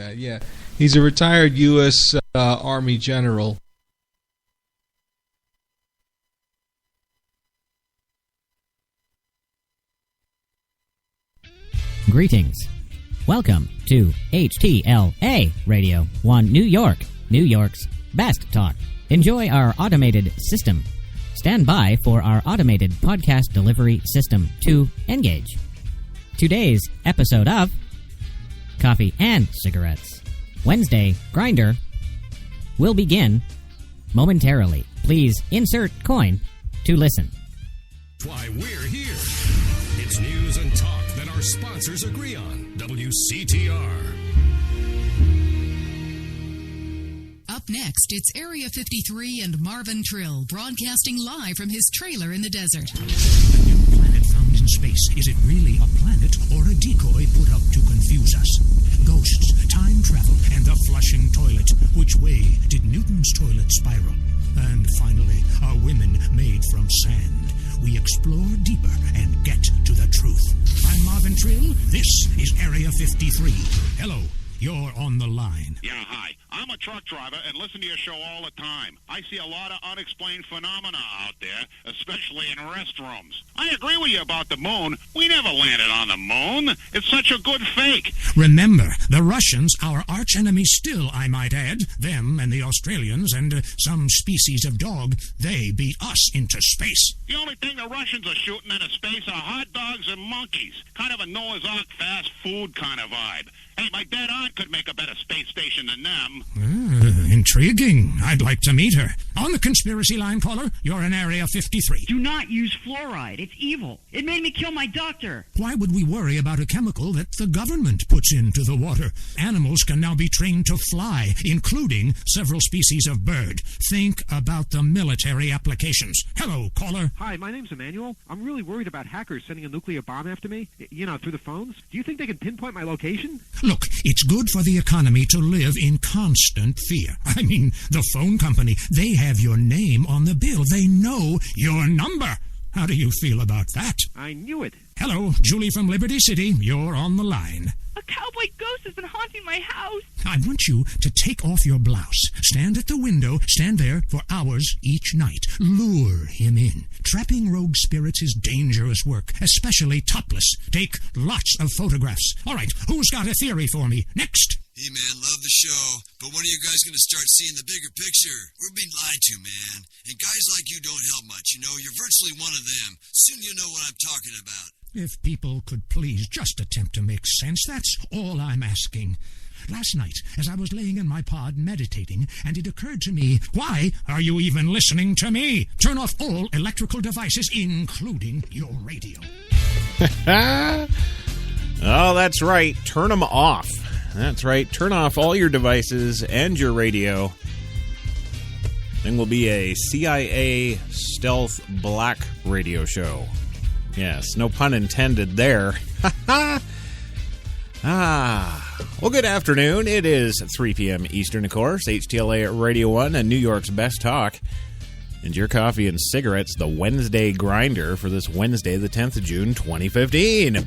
that. Yeah, he's a retired U.S. Army general. Greetings. Welcome to HTLA Radio 1 New York, New York's best talk. Enjoy our automated system. Stand by for our automated podcast delivery system to engage. Today's episode of Coffee and Cigarettes, Wednesday Grinder, will begin momentarily. Please insert coin to listen. Why we're here. It's news and talk that our sponsors agree on. WCTR. Up next, it's Area 53 and Marvin Trill, broadcasting live from his trailer in the desert. A new planet found in space. Is it really a planet or a decoy put up to confuse us? Ghosts, time travel, and the flushing toilet. Which way did Newton's toilet spiral? And finally, are women made from sand? We explore deeper and get to the truth. I'm Marvin Trill. This is Area 53. Hello. You're on the line. Yeah, hi. I'm a truck driver and listen to your show all the time. I see a lot of unexplained phenomena out there, especially in restrooms. I agree with you about the moon. We never landed on the moon. It's such a good fake. Remember, the Russians, our archenemy still, I might add, them and the Australians and some species of dog, they beat us into space. The only thing the Russians are shooting into space are hot dogs and monkeys. Kind of a Noah's Ark fast food kind of vibe. Hey, my dead aunt could make a better space station than them. Intriguing. I'd like to meet her. On the conspiracy line, caller, you're in Area 53. Do not use fluoride. It's evil. It made me kill my doctor. Why would we worry about a chemical that the government puts into the water? Animals can now be trained to fly, including several species of bird. Think about the military applications. Hello, caller. Hi, my name's Emmanuel. I'm really worried about hackers sending a nuclear bomb after me, through the phones. Do you think they can pinpoint my location? Look, it's good for the economy to live in constant fear. I mean, the phone company, they have your name on the bill. They know your number. How do you feel about that? I knew it. Hello, Julie from Liberty City. You're on the line. A cowboy ghost has been haunting my house. I want you to take off your blouse. Stand at the window. Stand there for hours each night. Lure him in. Trapping rogue spirits is dangerous work, especially topless. Take lots of photographs. All right, who's got a theory for me? Next. Hey, man, love the show, but when are you guys going to start seeing the bigger picture? We're being lied to, man. And guys like you don't help much, You're virtually one of them. Soon you'll know what I'm talking about. If people could please just attempt to make sense, that's all I'm asking. Last night, as I was laying in my pod meditating, and it occurred to me, why are you even listening to me? Turn off all electrical devices, including your radio. Oh, that's right. Turn them off. That's right. Turn off all your devices and your radio. Then will be a CIA stealth black radio show. Yes, no pun intended there. Well, good afternoon. It is 3 p.m. Eastern, of course. HTLA Radio 1 and New York's best talk. And your coffee and cigarettes, the Wednesday Grinder for this Wednesday, the 10th of June, 2015.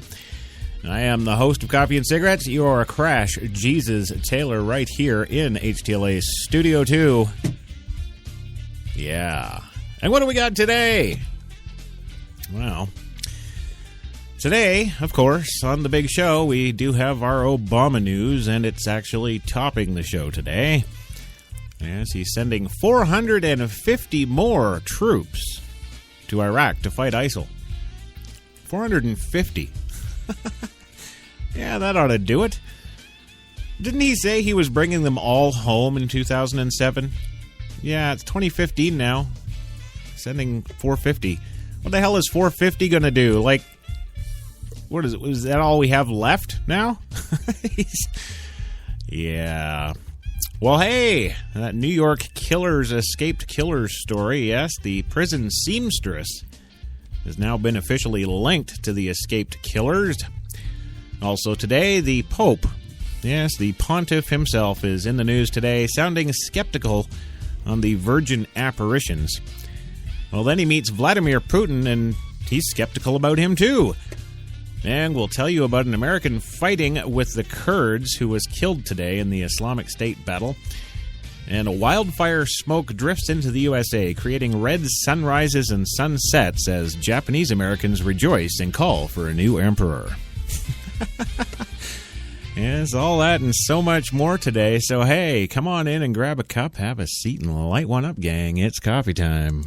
I am the host of Coffee and Cigarettes, your Crash Jesus Taylor, right here in HTLA Studio 2. Yeah. And what do we got today? Well, today, of course, on the big show, we do have our Obama news, and it's actually topping the show today. Yes, he's sending 450 more troops to Iraq to fight ISIL. 450. Yeah, that ought to do it. Didn't he say he was bringing them all home in 2007? Yeah, it's 2015 now. Sending 450. What the hell is 450 going to do? Like, what is it? Is that all we have left now? Yeah. Well, hey, that New York escaped killers story, yes, the prison seamstress has now been officially linked to the escaped killers. Also today, the Pope, yes, the pontiff himself is in the news today, sounding skeptical on the virgin apparitions. Well, then he meets Vladimir Putin, and he's skeptical about him too. And we'll tell you about an American fighting with the Kurds who was killed today in the Islamic State battle. And a wildfire smoke drifts into the USA, creating red sunrises and sunsets as Japanese Americans rejoice and call for a new emperor. Yes, all that and so much more today. So, hey, come on in and grab a cup, have a seat, and light one up, gang. It's coffee time.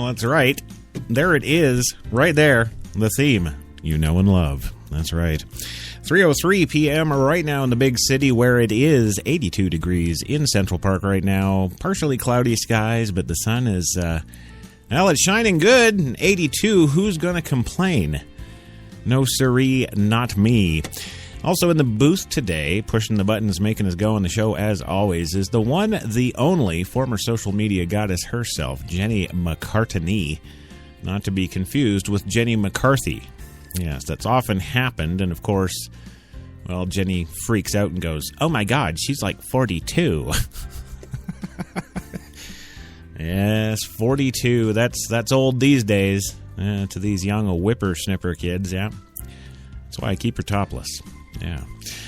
That's right. There it is, right there, the theme you know and love. That's right. 3:03 p.m. right now in the big city where it is 82 degrees in Central Park right now. Partially cloudy skies, but the sun is, well, it's shining good. 82, who's going to complain? No siree, not me. Also in the booth today, pushing the buttons, making us go on the show as always, is the one, the only former social media goddess herself, Jenny McCartney. Not to be confused with Jenny McCarthy. Yes, that's often happened, and of course, well, Jenny freaks out and goes, "Oh my God, she's like 42." Yes, 42. That's old these days to these young whippersnipper kids. Yeah, that's why I keep her topless. Yeah.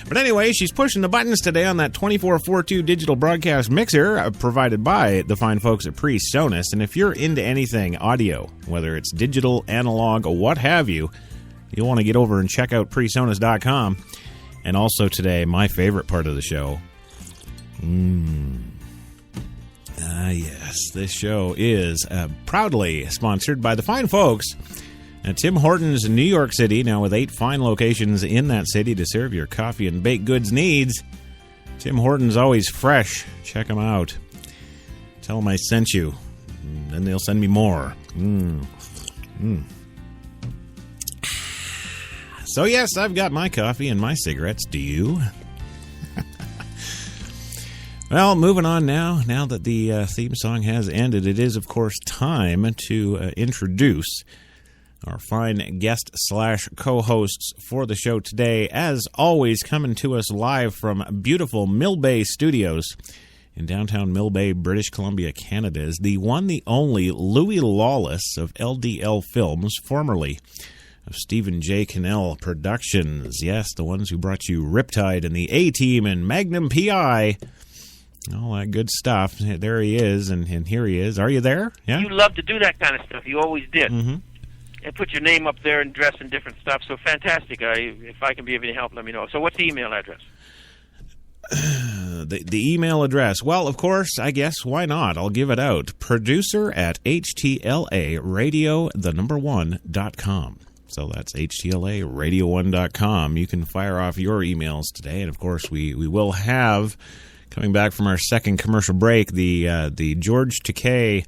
But anyway, she's pushing the buttons today on that 2442 digital broadcast mixer provided by the fine folks at PreSonus. And if you're into anything audio, whether it's digital, analog, or what have you, you'll want to get over and check out PreSonus.com. And also today, my favorite part of the show. Yes, this show is proudly sponsored by the fine folks at Tim Hortons in New York City, now with 8 fine locations in that city to serve your coffee and baked goods needs. Tim Hortons, always fresh. Check them out. Tell them I sent you. Then they'll send me more. So yes, I've got my coffee and my cigarettes. Do you? Well, moving on now. Now that the theme song has ended, it is, of course, time to introduce our fine guest/co-hosts for the show today. As always, coming to us live from beautiful Mill Bay Studios in downtown Mill Bay, British Columbia, Canada, is the one, the only Louis Lawless of LDL Films, formerly of Stephen J. Cannell Productions. Yes, the ones who brought you Riptide and the A-Team and Magnum P.I., all that good stuff. There he is, and here he is. Are you there? Yeah? You love to do that kind of stuff. You always did. Mm-hmm. And put your name up there and dress in different stuff. So fantastic. If I can be of any help, let me know. So what's the email address? The email address. Well, of course, I guess, why not? I'll give it out. producer@htlaRadio1.com. So that's htlaRadio1.com. You can fire off your emails today. And, of course, we will have, coming back from our second commercial break, the George Takei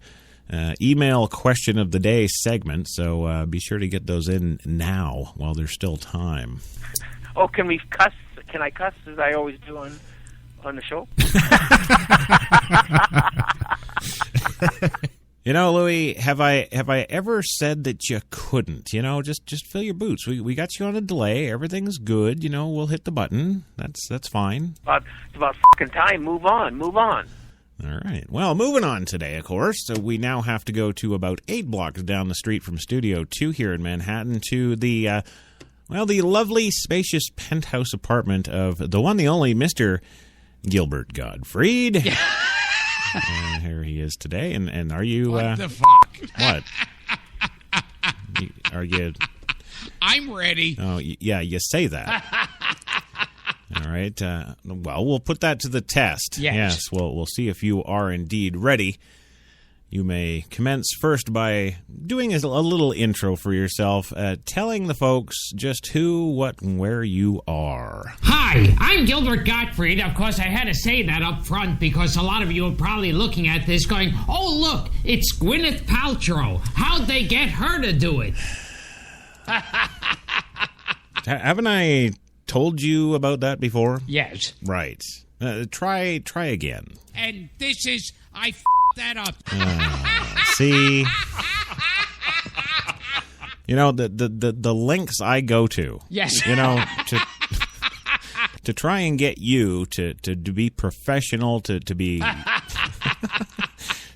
email question of the day segment, so be sure to get those in now while there's still time. Oh, can we cuss? Can I cuss as I always do on the show? You know, Louis, have I ever said that you couldn't? You know, just fill your boots. We got you on a delay. Everything's good. You know, we'll hit the button. That's fine. It's about fucking time. Move on. All right. Well, moving on today, of course. So we now have to go to about 8 blocks down the street from Studio 2 here in Manhattan to the, the lovely, spacious penthouse apartment of the one, the only Mr. Gilbert Gottfried. And here he is today. And are you... What the fuck? What? Are you... I'm ready. Oh, yeah, you say that. All right. Well, we'll put that to the test. Yes. We'll see if you are indeed ready. You may commence first by doing a little intro for yourself, telling the folks just who, what, and where you are. Hi, I'm Gilbert Gottfried. Of course, I had to say that up front because a lot of you are probably looking at this going, oh, look, it's Gwyneth Paltrow. How'd they get her to do it? Haven't I told you about that before? Yes. Right. Try again. And this is, I that up. See? You know, the lengths I go to. Yes. You know, to try and get you to be professional, to be...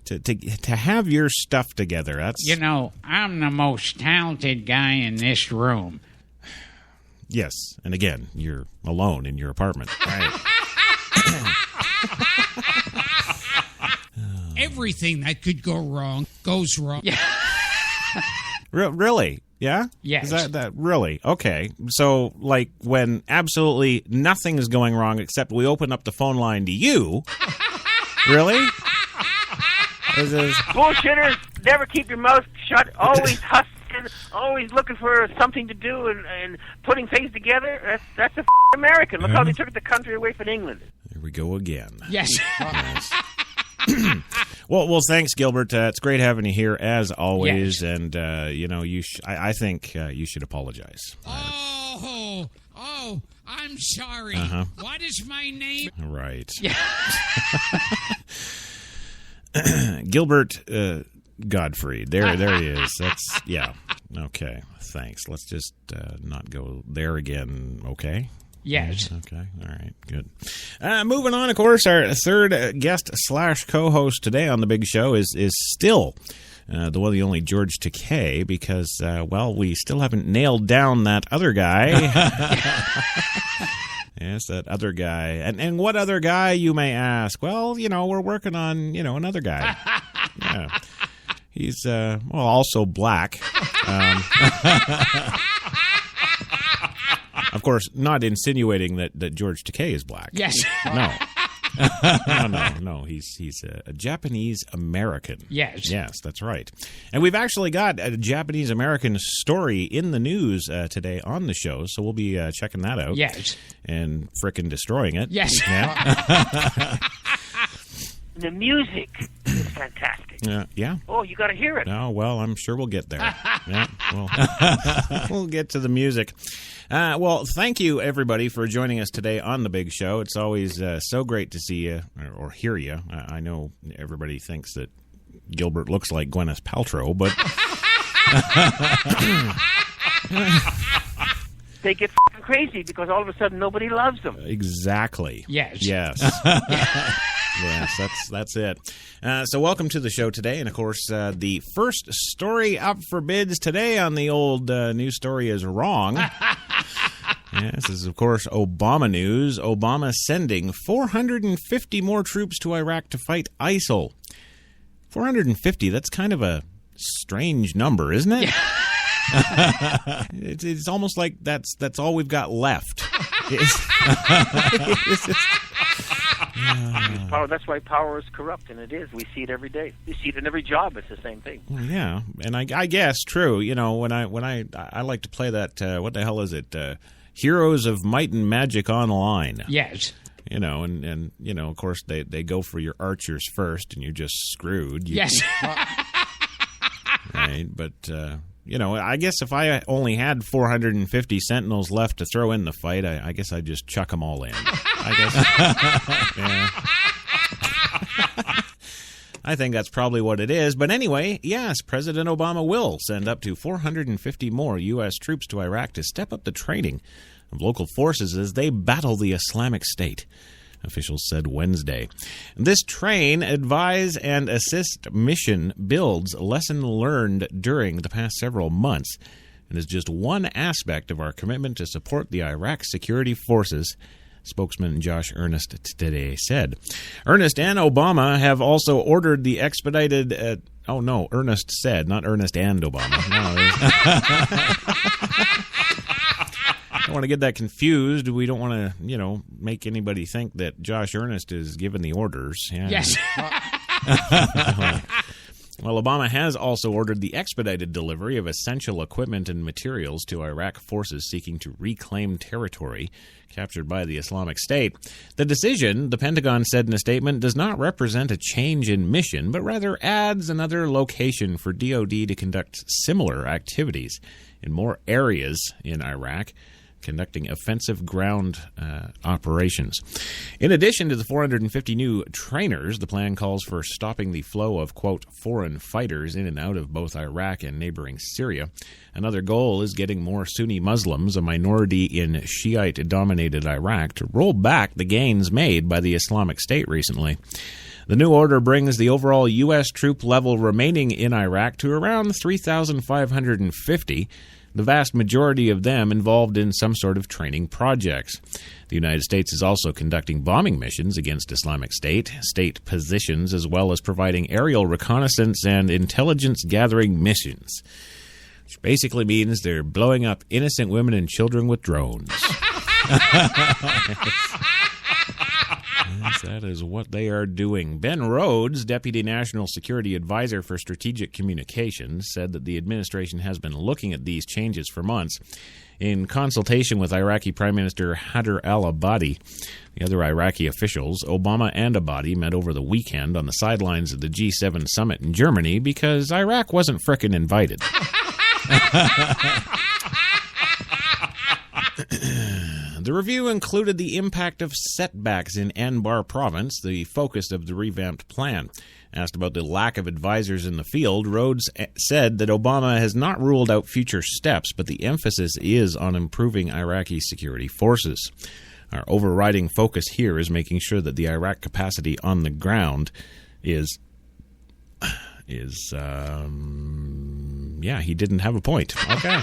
To have your stuff together. That's... You know, I'm the most talented guy in this room. Yes, and again, you're alone in your apartment. Right. Everything that could go wrong goes wrong. Yeah. Really? Yeah? Yes. Is that really? Okay. So, like, when absolutely nothing is going wrong except we open up the phone line to you, really? Bullshitters, never keep your mouth shut, always hustling, always looking for something to do and putting things together. That's a American. Look how they took the country away from England. Here we go again. Yes. Well, thanks, Gilbert. It's great having you here as always, yes. And you know, I think you should apologize. Oh, I'm sorry. Uh-huh. What is my name? Right. Yeah. Gilbert Gottfried. There he is. That's yeah. Okay. Thanks. Let's just not go there again. Okay. Yes. Okay. All right. Good. Moving on. Of course, our third guest / co-host today on the big show is still the one, the only George Takei, because well, we still haven't nailed down that other guy. Yes, that other guy. And what other guy, you may ask? Well, you know, we're working on, you know, another guy. Yeah. He's, also black. Of course, not insinuating that George Takei is black. Yes. No. He's a Japanese American. Yes. Yes, that's right. And we've actually got a Japanese American story in the news today on the show, so we'll be checking that out. Yes. And frickin' destroying it. Yes. Yeah. The music is fantastic. Yeah. Oh, you got to hear it. Oh, well, I'm sure we'll get there. Yeah, we'll get to the music. Well, thank you, everybody, for joining us today on The Big Show. It's always so great to see you or hear you. I know everybody thinks that Gilbert looks like Gwyneth Paltrow, but... They get crazy because all of a sudden nobody loves them. Exactly. Yes. Yes. Yes, that's it. So welcome to the show today. And, of course, the first story up for bids today on the old news story is wrong. Yes, this is, of course, Obama news. Obama sending 450 more troops to Iraq to fight ISIL. 450, that's kind of a strange number, isn't it? It's almost like that's all we've got left. That's why power is corrupt, and it is. We see it every day. We see it in every job. It's the same thing. Well, yeah, and I guess true. You know, when I like to play that. What the hell is it? Heroes of Might and Magic Online. Yes. You know, and you know, of course, they go for your archers first, and you're just screwed. Yes. Right, but. You know, I guess if I only had 450 Sentinels left to throw in the fight, I guess I'd just chuck them all in. I guess. Yeah. I think that's probably what it is. But anyway, yes, President Obama will send up to 450 more U.S. troops to Iraq to step up the training of local forces as they battle the Islamic State, officials said Wednesday. This train, advise, and assist mission builds lesson learned during the past several months and is just one aspect of our commitment to support the Iraq security forces, spokesman Josh Earnest today said. Earnest and Obama have also ordered the expedited... Earnest said, not Ernest and Obama. I don't want to get that confused. We don't want to, make anybody think that Josh Earnest is giving the orders. Yeah. Yes. Well, Obama has also ordered the expedited delivery of essential equipment and materials to Iraq forces seeking to reclaim territory captured by the Islamic State. The decision, the Pentagon said in a statement, does not represent a change in mission, but rather adds another location for DoD to conduct similar activities in more areas in Iraq, conducting offensive ground operations. In addition to the 450 new trainers, the plan calls for stopping the flow of, quote, foreign fighters in and out of both Iraq and neighboring Syria. Another goal is getting more Sunni Muslims, a minority in Shiite-dominated Iraq, to roll back the gains made by the Islamic State recently. The new order brings the overall U.S. troop level remaining in Iraq to around 3,550, the vast majority of them involved in some sort of training projects. The United States is also conducting bombing missions against Islamic State positions, as well as providing aerial reconnaissance and intelligence-gathering missions, which basically means they're blowing up innocent women and children with drones. Yes, that is what they are doing. Ben Rhodes, Deputy National Security Advisor for Strategic Communications, said that the administration has been looking at these changes for months in consultation with Iraqi Prime Minister Haider al-Abadi. The other Iraqi officials, Obama and Abadi, met over the weekend on the sidelines of the G7 summit in Germany because Iraq wasn't frickin' invited. The review included the impact of setbacks in Anbar province, the focus of the revamped plan. Asked about the lack of advisors in the field, Rhodes said that Obama has not ruled out future steps, but the emphasis is on improving Iraqi security forces. Our overriding focus here is making sure that the Iraq capacity on the ground is he didn't have a point. Okay.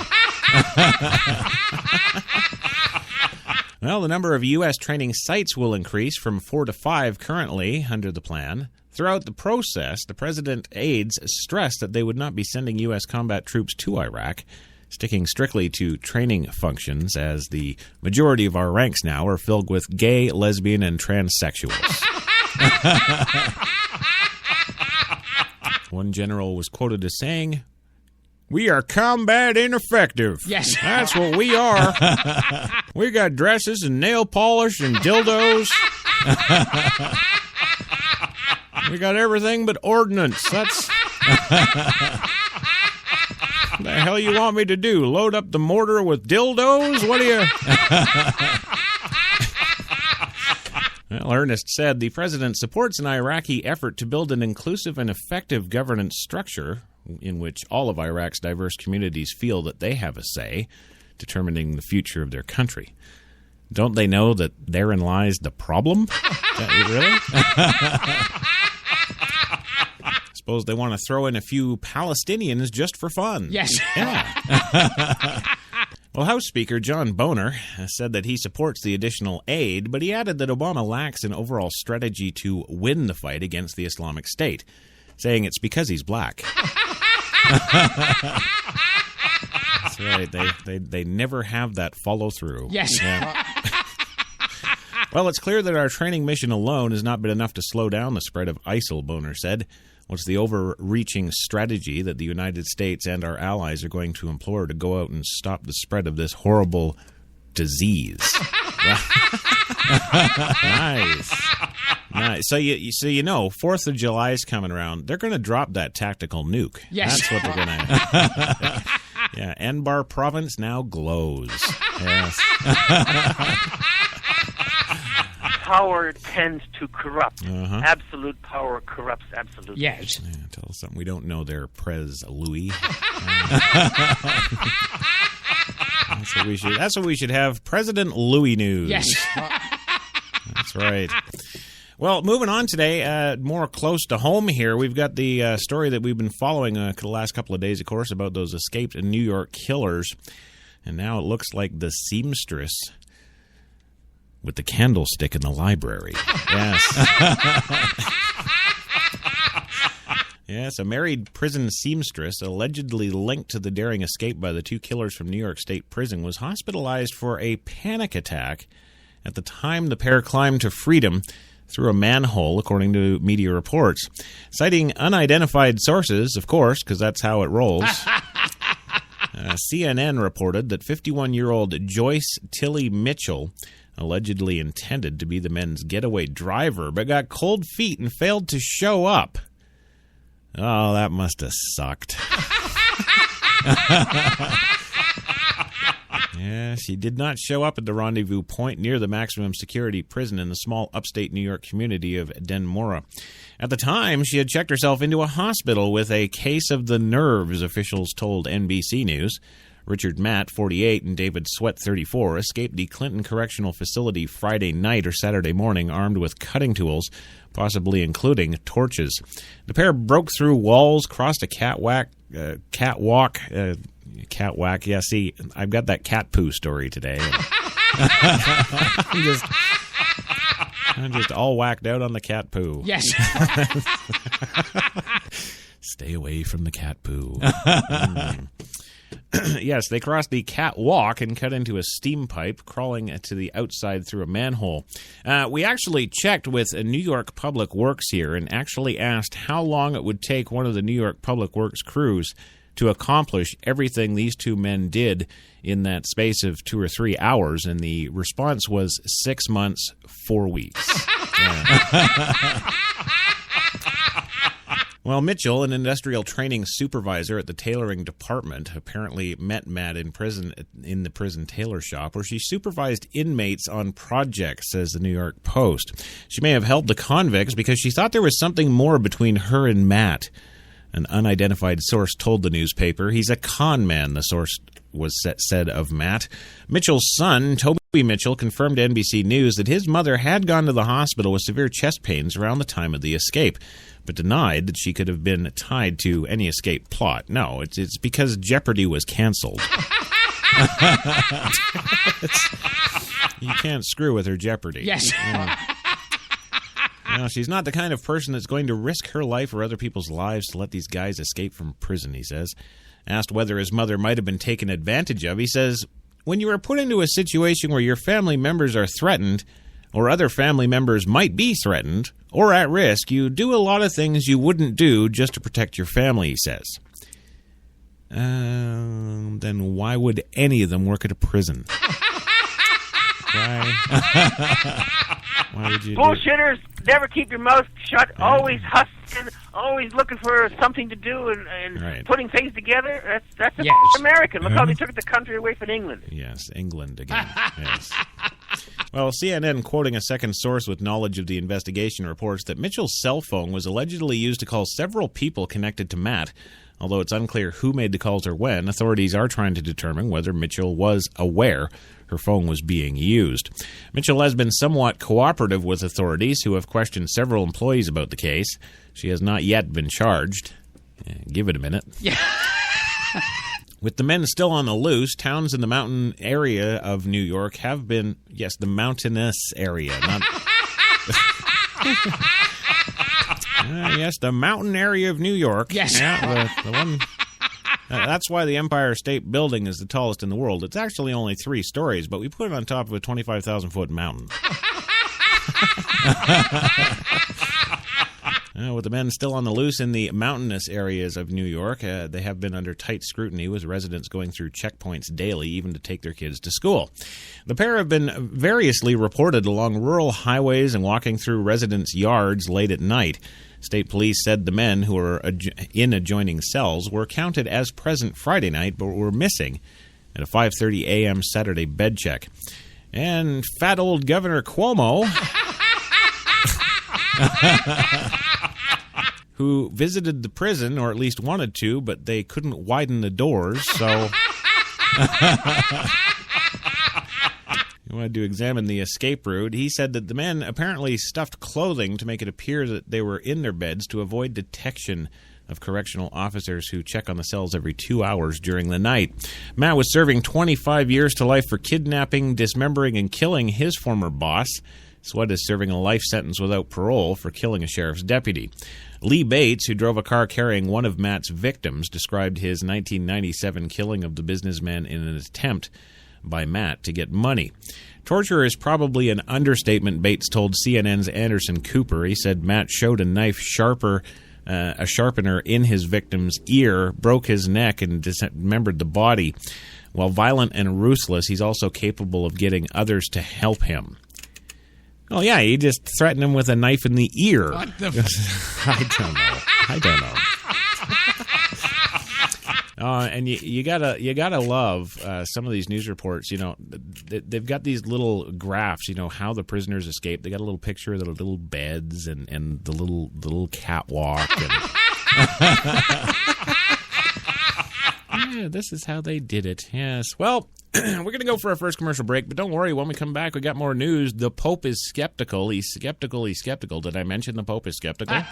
Well, the number of U.S. training sites will increase from 4 to 5 currently under the plan. Throughout the process, the president's aides stressed that they would not be sending U.S. combat troops to Iraq, sticking strictly to training functions, as the majority of our ranks now are filled with gay, lesbian, and transsexuals. One general was quoted as saying, "We are combat ineffective." Yes. That's what we are. We got dresses and nail polish and dildos. We got everything but ordnance. That's... What the hell you want me to do? Load up the mortar with dildos? What do you... Well, Ernest said the president supports an Iraqi effort to build an inclusive and effective governance structure in which all of Iraq's diverse communities feel that they have a say, determining the future of their country. Don't they know that therein lies the problem? Really? Suppose they want to throw in a few Palestinians just for fun. Yes. Yeah. Well, House Speaker John Boehner said that he supports the additional aid, but he added that Obama lacks an overall strategy to win the fight against the Islamic State, saying it's because he's black. That's right. They never have that follow through. Yes. Yeah. Well, it's clear that our training mission alone has not been enough to slow down the spread of ISIL, Boehner said. What's the overreaching strategy that the United States and our allies are going to employ to go out and stop the spread of this horrible disease? Nice. So you know, 4th of July is coming around. They're going to drop that tactical nuke. Yes. That's what they're going to... Yeah, Anbar province now glows. Yes. Power tends to corrupt. Uh-huh. Absolute power corrupts absolutely. Yes. Yeah, tell us something we don't know there, Prez Louis. That's what we should have. President Louis news. Yes. That's right. Well, moving on today, more close to home here, we've got the story that we've been following the last couple of days, of course, about those escaped New York killers. And now it looks like the seamstress with the candlestick in the library. Yes. Yes, a married prison seamstress allegedly linked to the daring escape by the 2 killers from New York State Prison was hospitalized for a panic attack at the time the pair climbed to freedom through a manhole, according to media reports. Citing unidentified sources, of course, because that's how it rolls. CNN reported that 51-year-old Joyce Tilly Mitchell allegedly intended to be the men's getaway driver, but got cold feet and failed to show up. Oh, that must have sucked. Yeah, she did not show up at the rendezvous point near the maximum security prison in the small upstate New York community of Denmora. At the time, she had checked herself into a hospital with a case of the nerves, officials told NBC News. Richard Matt, 48, and David Sweat, 34, escaped the Clinton Correctional Facility Friday night or Saturday morning armed with cutting tools, possibly including torches. The pair broke through walls, crossed a catwalk. Yeah, see, I've got that cat poo story today. I'm just all whacked out on the cat poo. Yes. Stay away from the cat poo. Yes, they crossed the catwalk and cut into a steam pipe, crawling to the outside through a manhole. We actually checked with a New York Public Works here and actually asked how long it would take one of the New York Public Works crews to accomplish everything these two men did in that space of 2 or 3 hours, and the response was 6 months, 4 weeks. Well, Mitchell, an industrial training supervisor at the tailoring department, apparently met Matt in prison in the prison tailor shop, where she supervised inmates on projects, says the New York Post. She may have helped the convicts because she thought there was something more between her and Matt. An unidentified source told the newspaper he's a con man, the source said of Matt. Mitchell's son, Toby Mitchell, confirmed to NBC News that his mother had gone to the hospital with severe chest pains around the time of the escape, but denied that she could have been tied to any escape plot. No, it's because Jeopardy was canceled. You can't screw with her Jeopardy. Yes. No, she's not the kind of person that's going to risk her life or other people's lives to let these guys escape from prison, he says. Asked whether his mother might have been taken advantage of, he says, when you are put into a situation where your family members are threatened, or other family members might be threatened, or at risk, you do a lot of things you wouldn't do just to protect your family, he says. Then why would any of them work at a prison? Why would you Bullshitters never keep your mouth shut, always hustling, always looking for something to do and right. Putting things together. That's Yes. American. Look how they took the country away from England. Yes, England again. Yes. Well, CNN, quoting a second source with knowledge of the investigation, reports that Mitchell's cell phone was allegedly used to call several people connected to Matt. Although it's unclear who made the calls or when, authorities are trying to determine whether Mitchell was aware her phone was being used. Mitchell has been somewhat cooperative with authorities, who have questioned several employees about the case. She has not yet been charged. Give it a minute. Yeah. With the men still on the loose, towns in the mountain area of New York have been, yes, the mountainous area, not... yes, the mountain area of New York. Yes. Yeah, the one... that's why the Empire State Building is the tallest in the world. It's actually only 3 stories, but we put it on top of a 25,000-foot mountain. With the men still on the loose in the mountainous areas of New York, they have been under tight scrutiny, with residents going through checkpoints daily, even to take their kids to school. The pair have been variously reported along rural highways and walking through residents' yards late at night. State police said the men, who were in adjoining cells, were counted as present Friday night, but were missing at a 5:30 a.m. Saturday bed check. And fat old Governor Cuomo, who visited the prison, or at least wanted to, but they couldn't widen the doors, so... He wanted to examine the escape route. He said that the men apparently stuffed clothing to make it appear that they were in their beds to avoid detection of correctional officers who check on the cells every 2 hours during the night. Matt was serving 25 years to life for kidnapping, dismembering, and killing his former boss. Sweat is serving a life sentence without parole for killing a sheriff's deputy. Lee Bates, who drove a car carrying one of Matt's victims, described his 1997 killing of the businessman in an attempt by Matt to get money. Torture is probably an understatement, Bates told CNN's Anderson Cooper. He said Matt showed a knife sharpener in his victim's ear, broke his neck, and dismembered the body. While violent and ruthless, he's also capable of getting others to help him. Oh, yeah, he just threatened him with a knife in the ear. What the I don't know. And you gotta love some of these news reports. You know, they've got these little graphs. You know how the prisoners escaped. They got a little picture of the little beds and the little catwalk. And yeah, this is how they did it. Yes. Well, we're going to go for our first commercial break, but don't worry. When we come back, we got more news. The Pope is skeptical. He's skeptical. Did I mention the Pope is skeptical?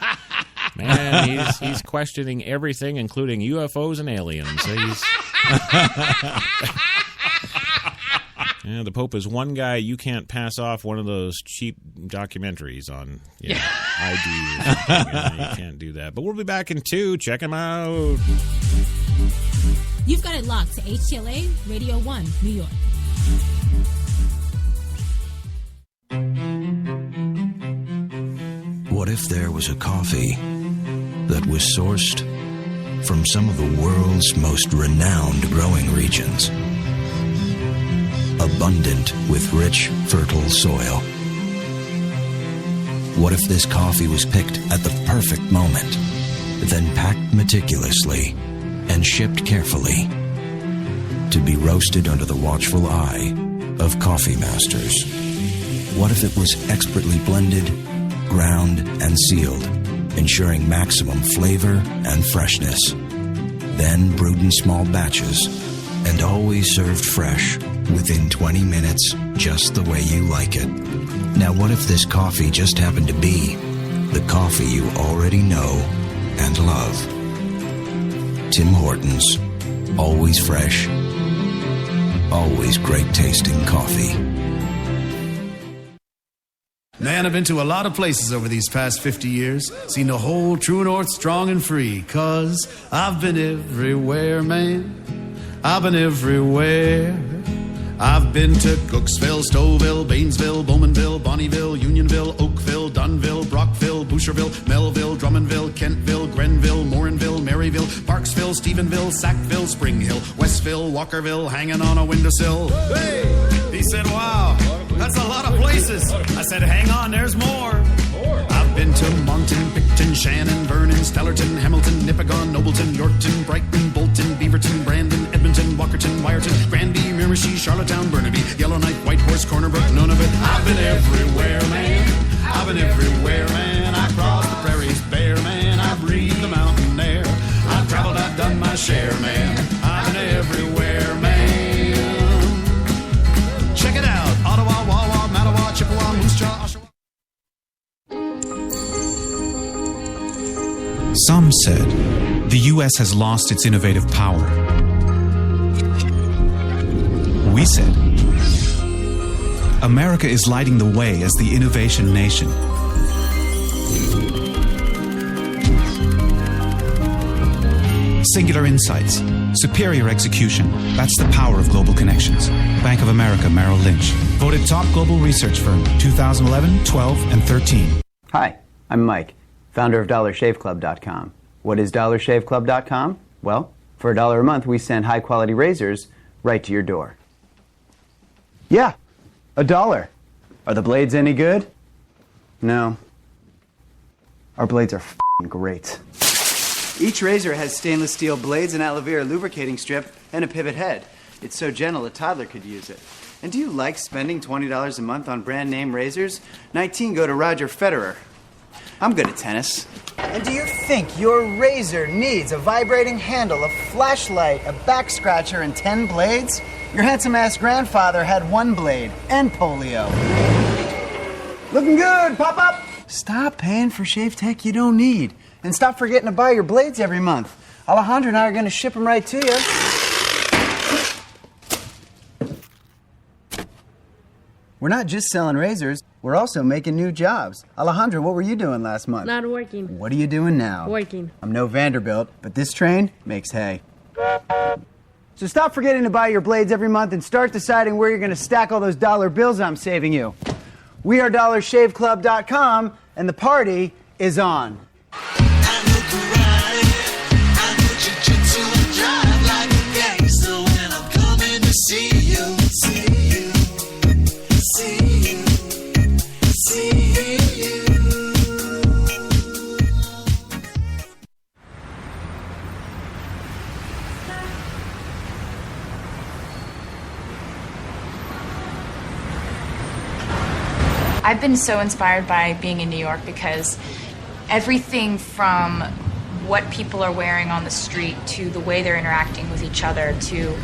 Man, he's questioning everything, including UFOs and aliens. Yeah, the Pope is one guy you can't pass off one of those cheap documentaries on ID or something. You can't do that. But we'll be back in 2. Check him out. You've got it locked to HTLA Radio 1, New York. What if there was a coffee that was sourced from some of the world's most renowned growing regions, abundant with rich, fertile soil? What if this coffee was picked at the perfect moment, then packed meticulously and shipped carefully to be roasted under the watchful eye of coffee masters? What if it was expertly blended, ground, and sealed, ensuring maximum flavor and freshness, then brewed in small batches and always served fresh within 20 minutes, just the way you like it? Now, what if this coffee just happened to be the coffee you already know and love? Tim Hortons, always fresh, always great tasting coffee. Man, I've been to a lot of places over these past 50 years. Seen the whole true north strong and free. 'Cause I've been everywhere, man. I've been everywhere. I've been to Cooksville, Stouffville, Baynesville, Bowmanville, Bonnieville, Unionville, Oakville, Dunville, Brockville, Boucherville, Melville, Drummondville, Kentville, Grenville, Morinville, Maryville, Parksville, Stephenville, Sackville, Spring Hill, Westville, Walkerville, hanging on a windowsill. Hey! He said, wow, that's a lot of places. I said, hang on, there's more. I've been to Monton, Picton, Shannon, Vernon, Stellarton, Hamilton, Nipigon, Nobleton, Yorkton, Brighton, Bolton, Beaverton, Brandon, Edmonton, Walkerton, Wyerton, Granby, Miramichi, Charlottetown, Burnaby, Yellowknife, Whitehorse, Corner Brook, none of it. I've been everywhere, man. I've been everywhere, man. I crossed the prairies bare, man. I breathed the mountain air. I've traveled, I've done my share, man. I've been everywhere, man. Check it out. Ottawa, Wawa, Mattawa, Chippewa, Moose Jaw, Oshawa. Some said the U.S. has lost its innovative power. We said America is lighting the way as the innovation nation. Singular insights, superior execution. That's the power of global connections. Bank of America Merrill Lynch. Voted top global research firm 2011, 12, and 13. Hi, I'm Mike, founder of DollarShaveClub.com. What is DollarShaveClub.com? Well, for $1 a month, we send high-quality razors right to your door. Yeah, $1. Are the blades any good? No. Our blades are f***ing great. Each razor has stainless steel blades, an aloe vera lubricating strip, and a pivot head. It's so gentle a toddler could use it. And do you like spending $20 a month on brand name razors? 19 go to Roger Federer. I'm good at tennis. And do you think your razor needs a vibrating handle, a flashlight, a back scratcher, and 10 blades? Your handsome-ass grandfather had 1 blade and polio. Looking good, pop-up! Stop paying for shave tech you don't need. And stop forgetting to buy your blades every month. Alejandro and I are going to ship them right to you. We're not just selling razors, we're also making new jobs. Alejandro, what were you doing last month? Not working. What are you doing now? Working. I'm no Vanderbilt, but this train makes hay. So stop forgetting to buy your blades every month and start deciding where you're going to stack all those dollar bills I'm saving you. We are DollarShaveClub.com, and the party is on. I've been so inspired by being in New York because everything from what people are wearing on the street to the way they're interacting with each other, to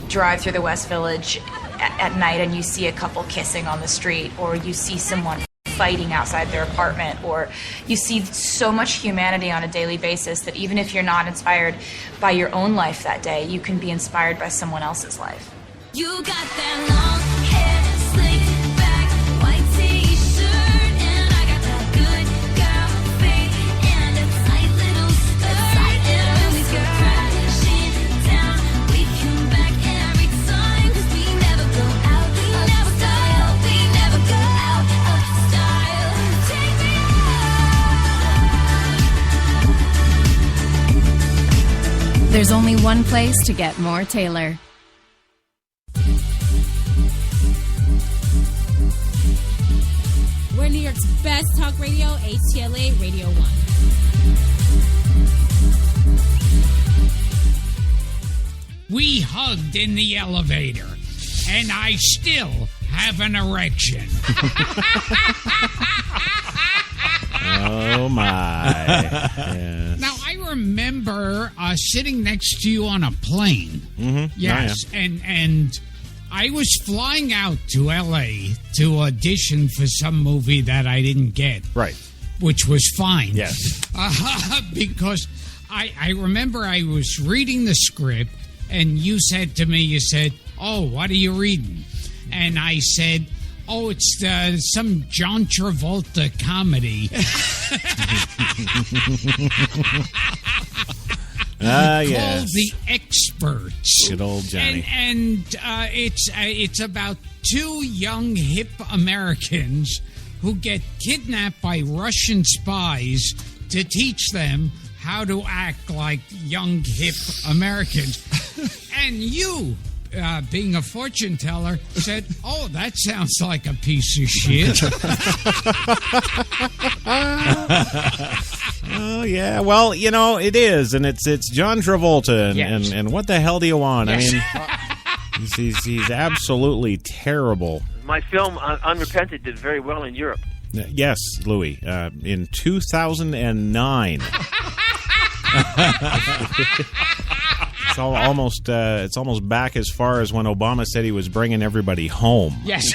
drive through the West Village at night and you see a couple kissing on the street, or you see someone fighting outside their apartment, or you see so much humanity on a daily basis that even if you're not inspired by your own life that day, you can be inspired by someone else's life. You got that long hair, slick back, white t-shirt, and I got that good girl face and a tight little skirt. And when we go crashing down, we come back every time, 'cause we never go out of style. We never go out of style. Take me out. There's only one place to get more Taylor. We're New York's best talk radio, HTLA Radio 1. We hugged in the elevator, and I still have an erection. Oh, my. Yes. Now, I remember sitting next to you on a plane. Mm-hmm. Yes, Oh, yeah. and I was flying out to L.A. to audition for some movie that I didn't get. Right. Which was fine. Yes. Because I remember I was reading the script, and you said to me, you said, "Oh, what are you reading?" And I said, "Oh, it's some John Travolta comedy." Yes. Called The Experts. Good old Johnny. And it's about two young hip Americans who get kidnapped by Russian spies to teach them how to act like young hip Americans. And you, being a fortune teller, said, "Oh, that sounds like a piece of shit." Oh, yeah. Well, you know, it is, and it's John Travolta, and, Yes. and what the hell do you want? Yes. I mean, he's absolutely terrible. My film, Unrepented, did very well in Europe. Yes, Louis, in 2009. It's almost back as far as when Obama said he was bringing everybody home. Yes.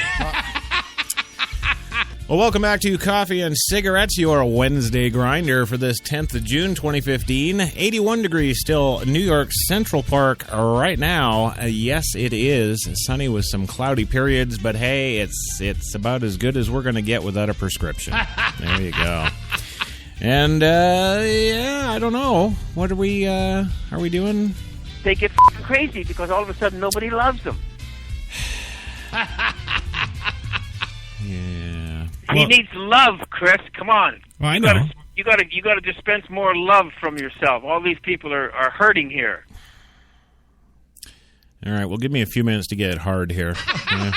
Well, welcome back to Coffee and Cigarettes, your Wednesday grinder for this 10th of June, 2015. 81 degrees still, New York Central Park right now. Yes, it is sunny with some cloudy periods, but hey, it's about as good as we're going to get without a prescription. There you go. And, yeah, I don't know. What are we doing? They get f***ing crazy because all of a sudden nobody loves them. Yeah. He needs love, Chris. Come on. Well, I know. You got to dispense more love from yourself. All these people are hurting here. All right, well, give me a few minutes to get hard here. Yeah.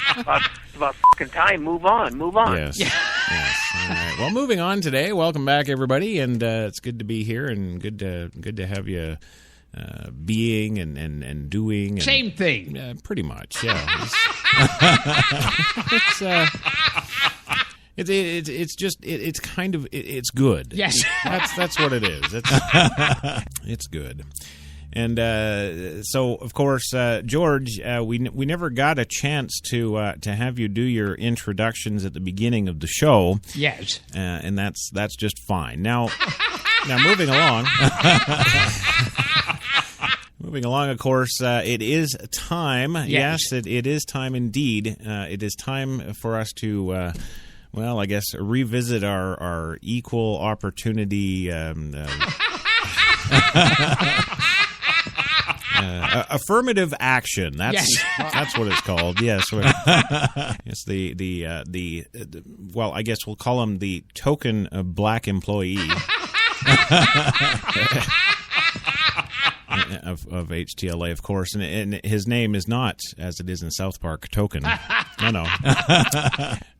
It's about fucking time. Move on. Yes. Yes. All right. Well, moving on today. Welcome back, everybody, and it's good to be here and good to have you being and doing. And, Same thing. Pretty much. Yeah. It's kind of it's good. Yes. That's what it is. It's good. And so, of course, George, we never got a chance to have you do your introductions at the beginning of the show. Yes. And that's just fine. Now moving along. Moving along, of course, it is time. Yes, it is time indeed. It is time for us to, well, I guess, revisit our equal opportunity. Affirmative action. That's Yes. that's what it's called. Yes. It's the well, I guess we'll call him the token black employee of HTLA, of course, and his name is not, as it is in South Park, Token. No.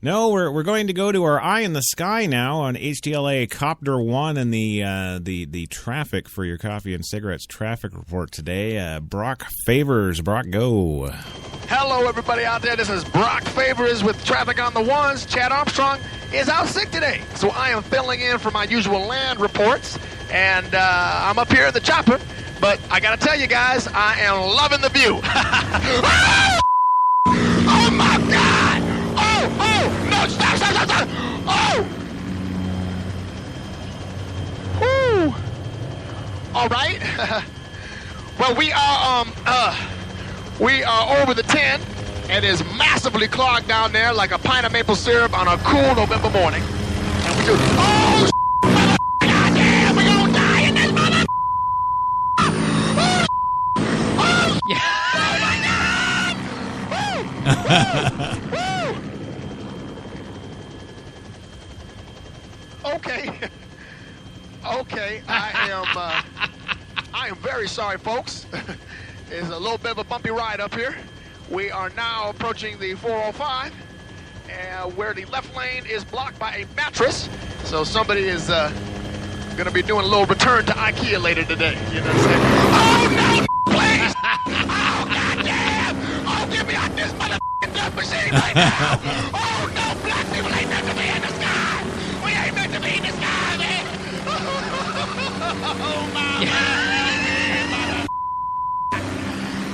No, we're going to go to our eye in the sky now on HTLA Copter 1 and the traffic for your coffee and cigarettes traffic report today. Brock Favors. Brock, go. Hello, everybody out there. This is Brock Favors with traffic on the ones. Chad Armstrong is out sick today, so I am filling in for my usual land reports, and I'm up here in the chopper. But I gotta tell you guys, I am loving the view. Oh my God! Oh! No! Stop! Oh! Whew. All right. Well, we are over the 10, and it's massively clogged down there like a pint of maple syrup on a cool November morning. And we do. Oh! Goddamn! We're gonna die in this mother. Yeah. Okay. I am very sorry, folks. It's a little bit of a bumpy ride up here. We are now approaching the 405, where the left lane is blocked by a mattress. So somebody is going to be doing a little return to IKEA later today. You know what I'm saying? Oh no! Please! Oh goddamn! Oh, get me out this motherfucking death machine right now! Oh no! Black people ain't meant to be in the sky! We ain't meant to be in the sky, man! Oh my!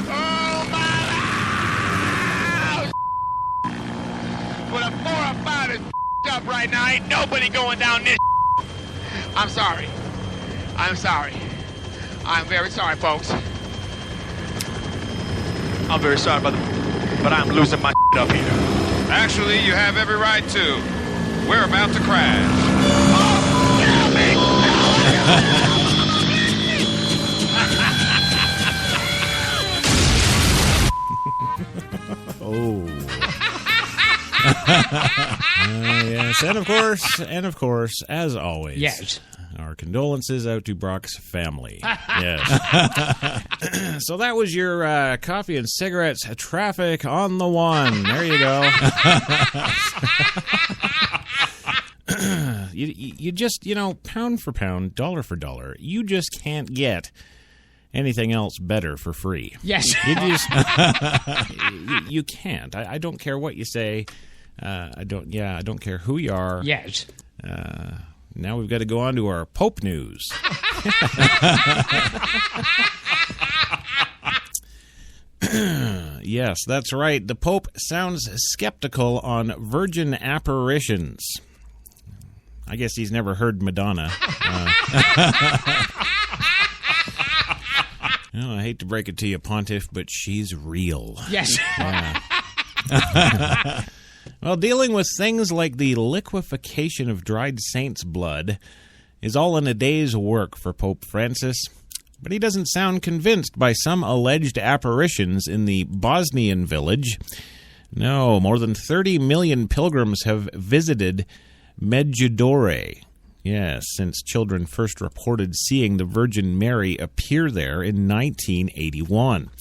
Oh my! But a 405 is up right now. Ain't nobody going down this. I'm sorry. I'm very sorry, folks. I'm very sorry, but I'm losing my up here. Actually, you have every right to. We're about to crash. Oh. Yes, and of course, as always. Yes. Our condolences out to Brock's family. Yes. So that was your coffee and cigarettes traffic on the one. There you go. You just, pound for pound, dollar for dollar, you just can't get anything else better for free. Yes. You just you can't. I don't care what you say. I don't care who you are. Yes. Now we've got to go on to our Pope news. Yes, that's right. The Pope sounds skeptical on virgin apparitions. I guess he's never heard Madonna. I hate to break it to you, Pontiff, but she's real. Yes. Yeah. Well, dealing with things like the liquefaction of dried saints' blood is all in a day's work for Pope Francis, but he doesn't sound convinced by some alleged apparitions in the Bosnian village. No, more than 30 million pilgrims have visited Medjugorje. Yes, since children first reported seeing the Virgin Mary appear there in 1981.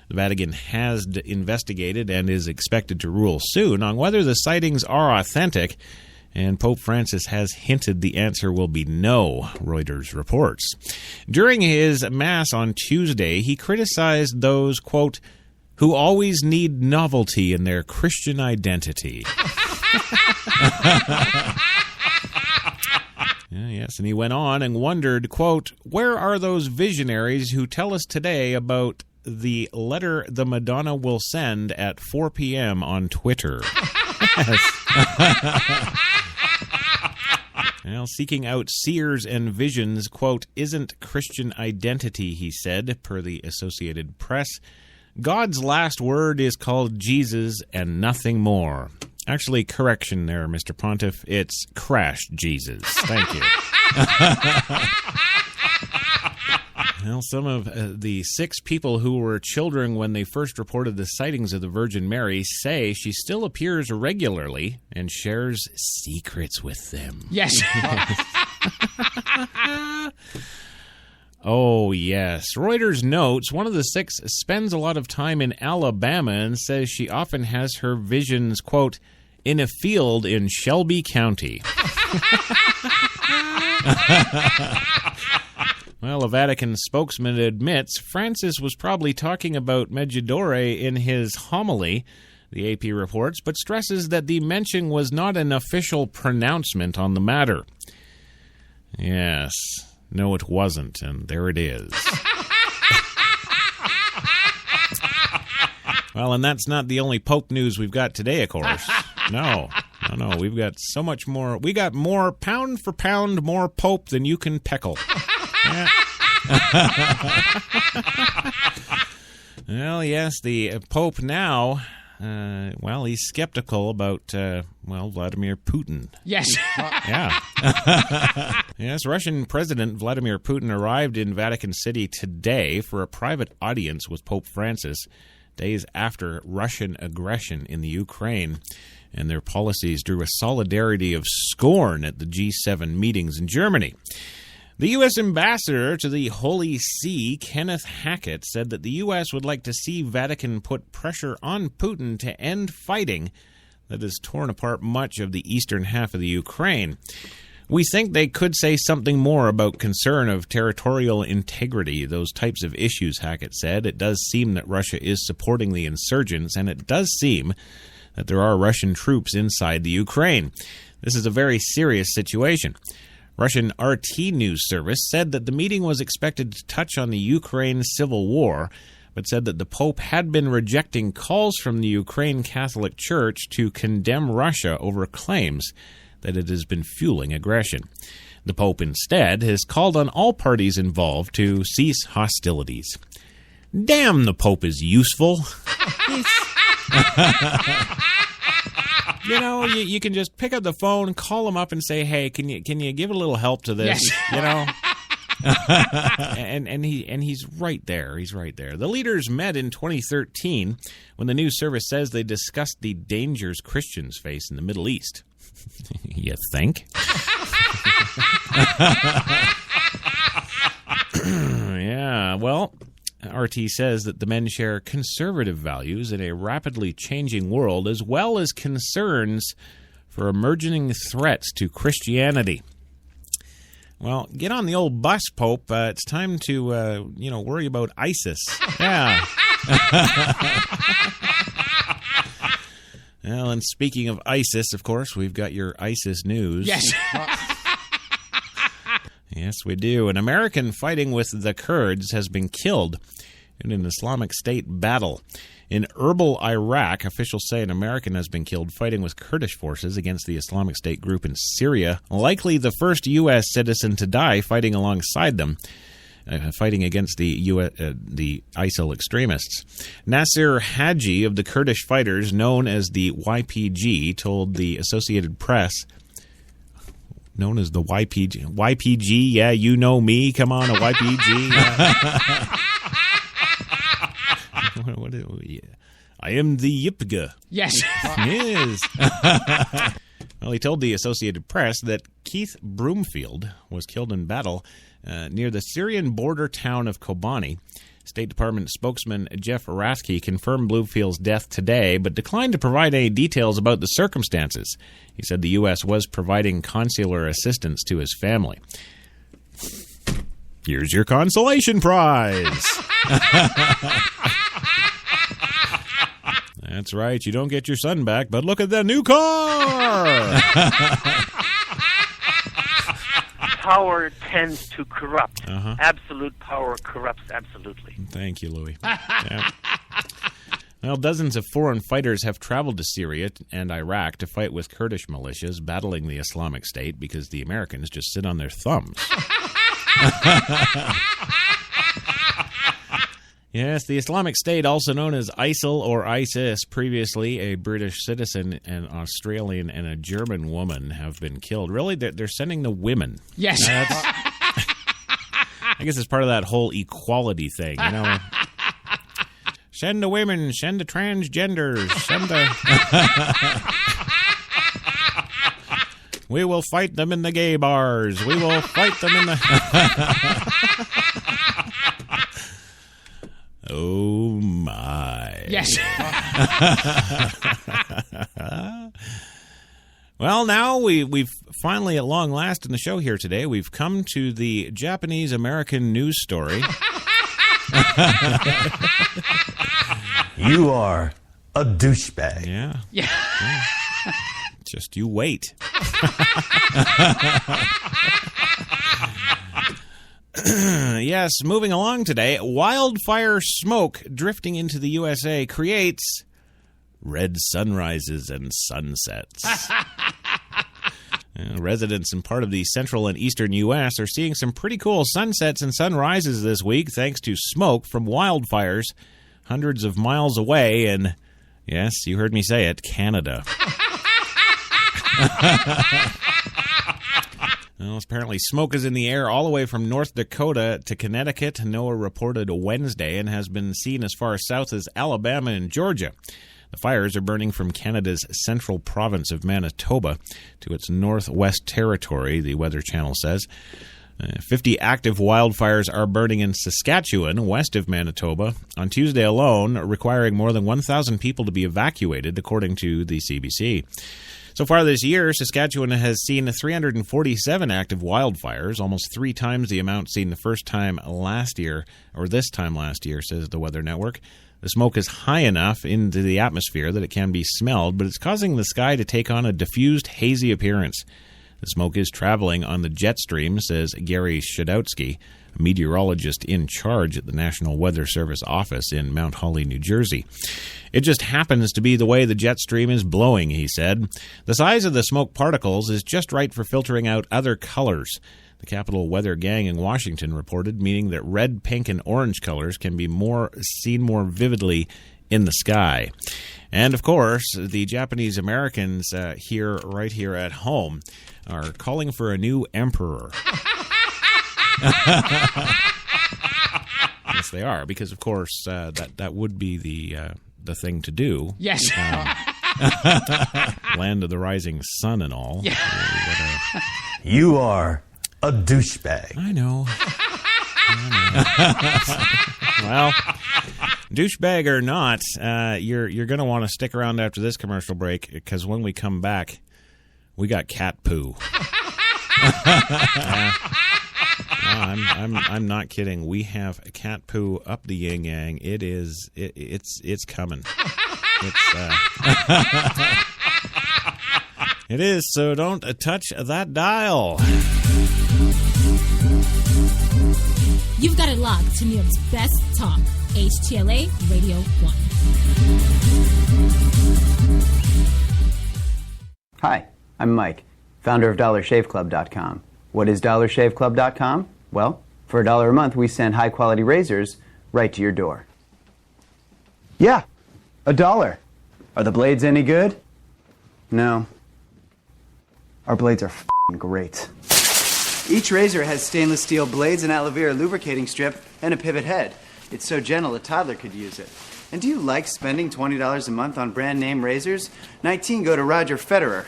The Vatican has investigated and is expected to rule soon on whether the sightings are authentic, and Pope Francis has hinted the answer will be no, Reuters reports. During his Mass on Tuesday, he criticized those, quote, who always need novelty in their Christian identity. Yes, and he went on and wondered, quote, where are those visionaries who tell us today about the letter the Madonna will send at 4 p.m. on Twitter? Well, seeking out seers and visions, quote, isn't Christian identity, he said, per the Associated Press. God's last word is called Jesus and nothing more. Actually, correction there, Mr. Pontiff. It's Crash Jesus. Thank you. Well, some of the 6 people who were children when they first reported the sightings of the Virgin Mary say she still appears regularly and shares secrets with them. Yes. Oh, yes. Reuters notes one of the 6 spends a lot of time in Alabama and says she often has her visions, quote, in a field in Shelby County. Well, a Vatican spokesman admits Francis was probably talking about Medjugorje in his homily, the AP reports, but stresses that the mention was not an official pronouncement on the matter. Yes. No, it wasn't, and there it is. Well, and that's not the only Pope news we've got today, of course. No. We've got so much more. We got more, pound for pound, more Pope than you can peckle. Yeah. Well, yes, the Pope now, he's skeptical about, Vladimir Putin. Yes. Yeah. Yes, Russian President Vladimir Putin arrived in Vatican City today for a private audience with Pope Francis, days after Russian aggression in the Ukraine. And their policies drew a solidarity of scorn at the G7 meetings in Germany. The U.S. ambassador to the Holy See, Kenneth Hackett, said that the U.S. would like to see Vatican put pressure on Putin to end fighting that has torn apart much of the eastern half of the Ukraine. We think they could say something more about concern of territorial integrity, those types of issues, Hackett said. It does seem that Russia is supporting the insurgents, and it does seem that there are Russian troops inside the Ukraine. This is a very serious situation. Russian RT news service said that the meeting was expected to touch on the Ukraine civil war, but said that the Pope had been rejecting calls from the Ukraine Catholic Church to condemn Russia over claims that it has been fueling aggression. The Pope instead has called on all parties involved to cease hostilities. Damn, the Pope is useful. You know, you can just pick up the phone, call him up, and say, "Hey, can you give a little help to this?" Yes. You know, and he's right there. He's right there. The leaders met in 2013 when the news service says they discussed the dangers Christians face in the Middle East. You think? Yeah. Well, RT says that the men share conservative values in a rapidly changing world, as well as concerns for emerging threats to Christianity. Well, get on the old bus, Pope. It's time to, worry about ISIS. Yeah. Well, and speaking of ISIS, of course, we've got your ISIS news. Yes. Yes, we do. An American fighting with the Kurds has been killed in an Islamic State battle. In Erbil, Iraq, officials say an American has been killed fighting with Kurdish forces against the Islamic State group in Syria, likely the first U.S. citizen to die fighting alongside them, fighting against the ISIL extremists. Nasser Haji of the Kurdish fighters, known as the YPG, told the Associated Press, known as the YPG, yeah, you know me, come on, a YPG. I am the Yipga. Yes. Yes. Well, he told the Associated Press that Keith Broomfield was killed in battle near the Syrian border town of Kobani. State Department spokesman Jeff Rasky confirmed Bloomfield's death today, but declined to provide any details about the circumstances. He said the U.S. was providing consular assistance to his family. Here's your consolation prize. That's right, you don't get your son back, but look at the new car! Power tends to corrupt. Uh-huh. Absolute power corrupts absolutely. Thank you, Louis. Yeah. Well, dozens of foreign fighters have traveled to Syria and Iraq to fight with Kurdish militias battling the Islamic State because the Americans just sit on their thumbs. Yes, the Islamic State, also known as ISIL or ISIS, previously a British citizen, an Australian, and a German woman have been killed. Really, they're sending the women. Yes. I guess it's part of that whole equality thing, you know. Send the women, send the transgenders, send the... We will fight them in the gay bars. We will fight them in the... Oh, my. Yes. Well, now we've finally, at long last in the show here today, we've come to the Japanese-American news story. You are a douchebag. Yeah. Yeah. Just you wait. Yes, moving along today, wildfire smoke drifting into the USA creates red sunrises and sunsets. Residents in part of the central and eastern U.S. are seeing some pretty cool sunsets and sunrises this week thanks to smoke from wildfires hundreds of miles away in, yes, you heard me say it, Canada. Well, apparently smoke is in the air all the way from North Dakota to Connecticut, NOAA reported Wednesday, and has been seen as far south as Alabama and Georgia. The fires are burning from Canada's central province of Manitoba to its northwest territory, the Weather Channel says. 50 active wildfires are burning in Saskatchewan, west of Manitoba, on Tuesday alone, requiring more than 1,000 people to be evacuated, according to the CBC. So far this year, Saskatchewan has seen 347 active wildfires, almost 3 times the amount seen the first time last year, or this time last year, says the Weather Network. The smoke is high enough into the atmosphere that it can be smelled, but it's causing the sky to take on a diffused, hazy appearance. The smoke is traveling on the jet stream, says Gary Shadowski, a meteorologist in charge at the National Weather Service office in Mount Holly, New Jersey. It just happens to be the way the jet stream is blowing, he said. The size of the smoke particles is just right for filtering out other colors. The Capitol Weather Gang in Washington reported, meaning that red, pink, and orange colors can be seen more vividly in the sky. And, of course, the Japanese Americans right here at home are calling for a new emperor. Yes, they are, because, of course, that would be the thing to do. Yes. Land of the rising sun and all. Yeah. You are a douchebag. I know. Well, douchebag or not, you're going to want to stick around after this commercial break, because when we come back, we got cat poo. No, I'm not kidding. We have cat poo up the yin yang. It's coming. It is. So don't touch that dial. You've got it locked to New York's best talk, HTLA Radio 1. Hi, I'm Mike, founder of DollarShaveClub.com. What is DollarShaveClub.com? Well, for $1 a month, we send high-quality razors right to your door. Yeah, $1. Are the blades any good? No. Our blades are f***ing great. Each razor has stainless steel blades, an aloe vera lubricating strip, and a pivot head. It's so gentle a toddler could use it. And do you like spending $20 a month on brand name razors? 19 go to Roger Federer.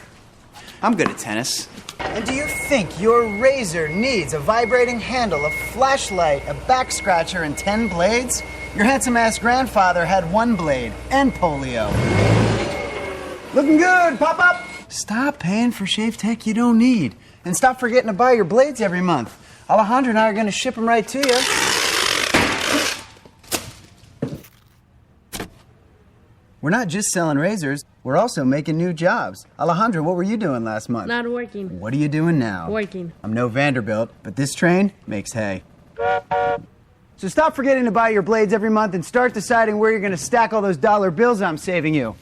I'm good at tennis. And do you think your razor needs a vibrating handle, a flashlight, a back scratcher, and 10 blades? Your handsome-ass grandfather had 1 blade and polio. Looking good, Pop-Up! Stop paying for shave tech you don't need. And stop forgetting to buy your blades every month. Alejandro and I are going to ship them right to you. We're not just selling razors, we're also making new jobs. Alejandro, what were you doing last month? Not working. What are you doing now? Working. I'm no Vanderbilt, but this train makes hay. So stop forgetting to buy your blades every month and start deciding where you're going to stack all those dollar bills I'm saving you.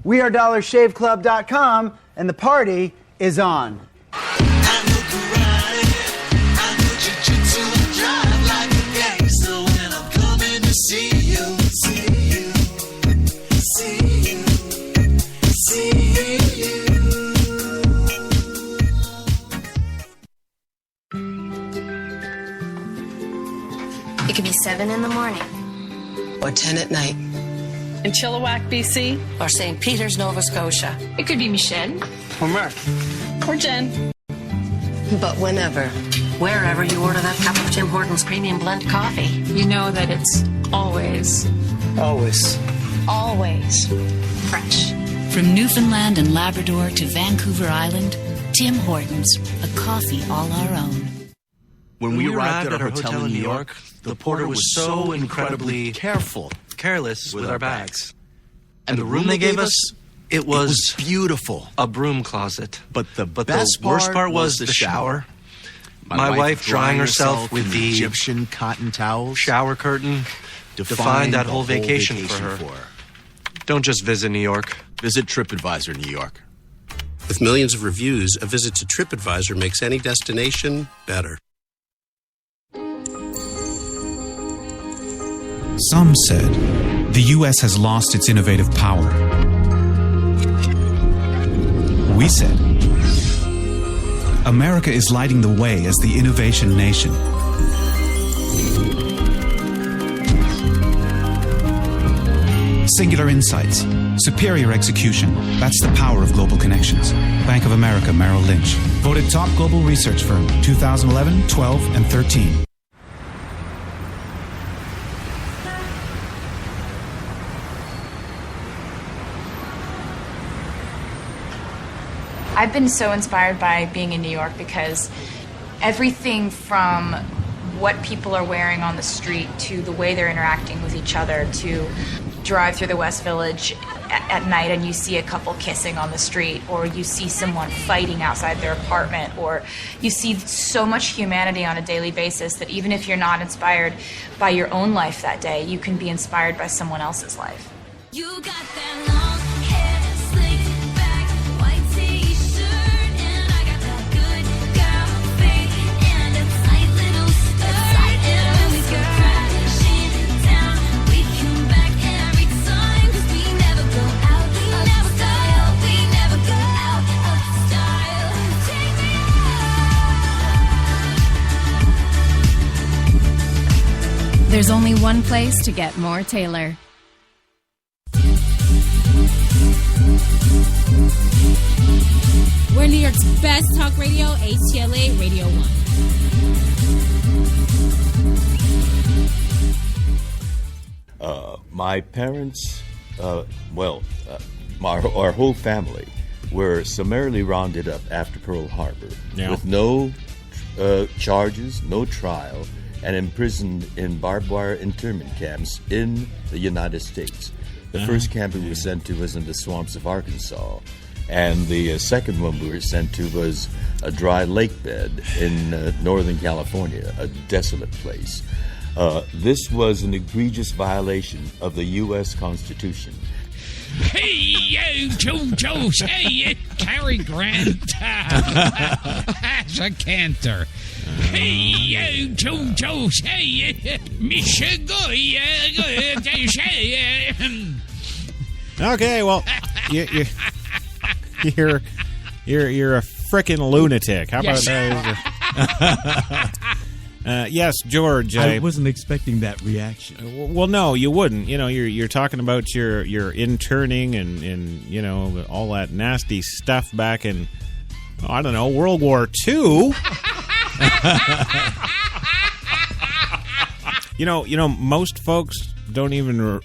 We are DollarShaveClub.com, and the party is on. or 10 at night. In Chilliwack, BC? Or St. Peter's, Nova Scotia. It could be Michelle. Or Mark. Or Jen. But whenever, wherever you order that cup of Tim Hortons Premium Blend Coffee, You know that it's always fresh. From Newfoundland and Labrador to Vancouver Island, Tim Hortons, a coffee all our own. When we arrived at our hotel in New York, the porter was so incredibly careless with our bags. And the room they gave us, it was beautiful. A broom closet. But the worst part was the shower. My wife drying herself with the Egyptian cotton towels. Shower curtain defined that whole vacation for her. Don't just visit New York. Visit TripAdvisor New York. With millions of reviews, a visit to TripAdvisor makes any destination better. Some said the U.S. has lost its innovative power. We said America is lighting the way as the innovation nation. Singular insights, superior execution. That's the power of global connections. Bank of America Merrill Lynch. Voted top global research firm 2011, 12, and 13. I've been so inspired by being in New York because everything from what people are wearing on the street to the way they're interacting with each other, to drive through the West Village at night and you see a couple kissing on the street, or you see someone fighting outside their apartment, or you see so much humanity on a daily basis that even if you're not inspired by your own life that day, you can be inspired by someone else's life. You got that long hair, slicked back, white t-shirt, and I got that good girl face and a tight little skirt. And when we go crashing down, we come back every time, 'cause we never go out of style. We never go out of style. Take me There's only one place to get more Taylor. We're New York's best talk radio, HTLA Radio 1. My parents, our whole family were summarily rounded up after Pearl Harbor with no charges, no trial, and imprisoned in barbed wire internment camps in the United States. The first camp we were sent to was in the swamps of Arkansas, and the second one we were sent to was a dry lake bed in Northern California, a desolate place. This was an egregious violation of the U.S. Constitution. Hey, yo, Joe, hey, Cary Grant as a cantor. Hey, yo, Joe, hey, Okay, well, you're a frickin' lunatic. How about that? Yes, George. I wasn't expecting that reaction. Well, no, you wouldn't. You know, you're talking about your interning and you know all that nasty stuff back in I don't know World War II. You know, most folks don't even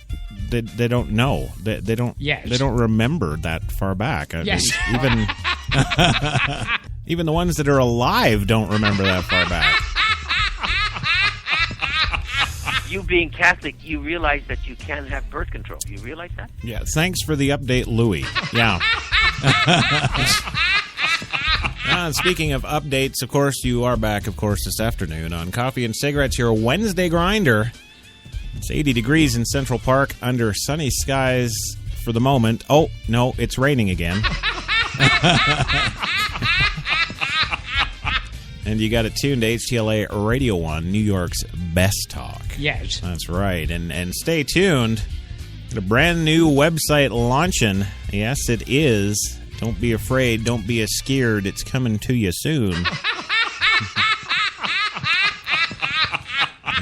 they don't know they don't remember that far back. Yes. Even the ones that are alive don't remember that far back. You being Catholic, you realize that you can't have birth control. You realize that? Yeah. Thanks for the update, Louis. Yeah. Speaking of updates, of course, you are back, of course, this afternoon on Coffee and Cigarettes, your Wednesday grinder. It's 80 degrees in Central Park under sunny skies for the moment. Oh, no, it's raining again. And you got it tuned to HTLA Radio 1, New York's best talk. Yes. That's right. And stay tuned. Got a brand new website launching. Yes, it is. Don't be afraid. Don't be scared. It's coming to you soon.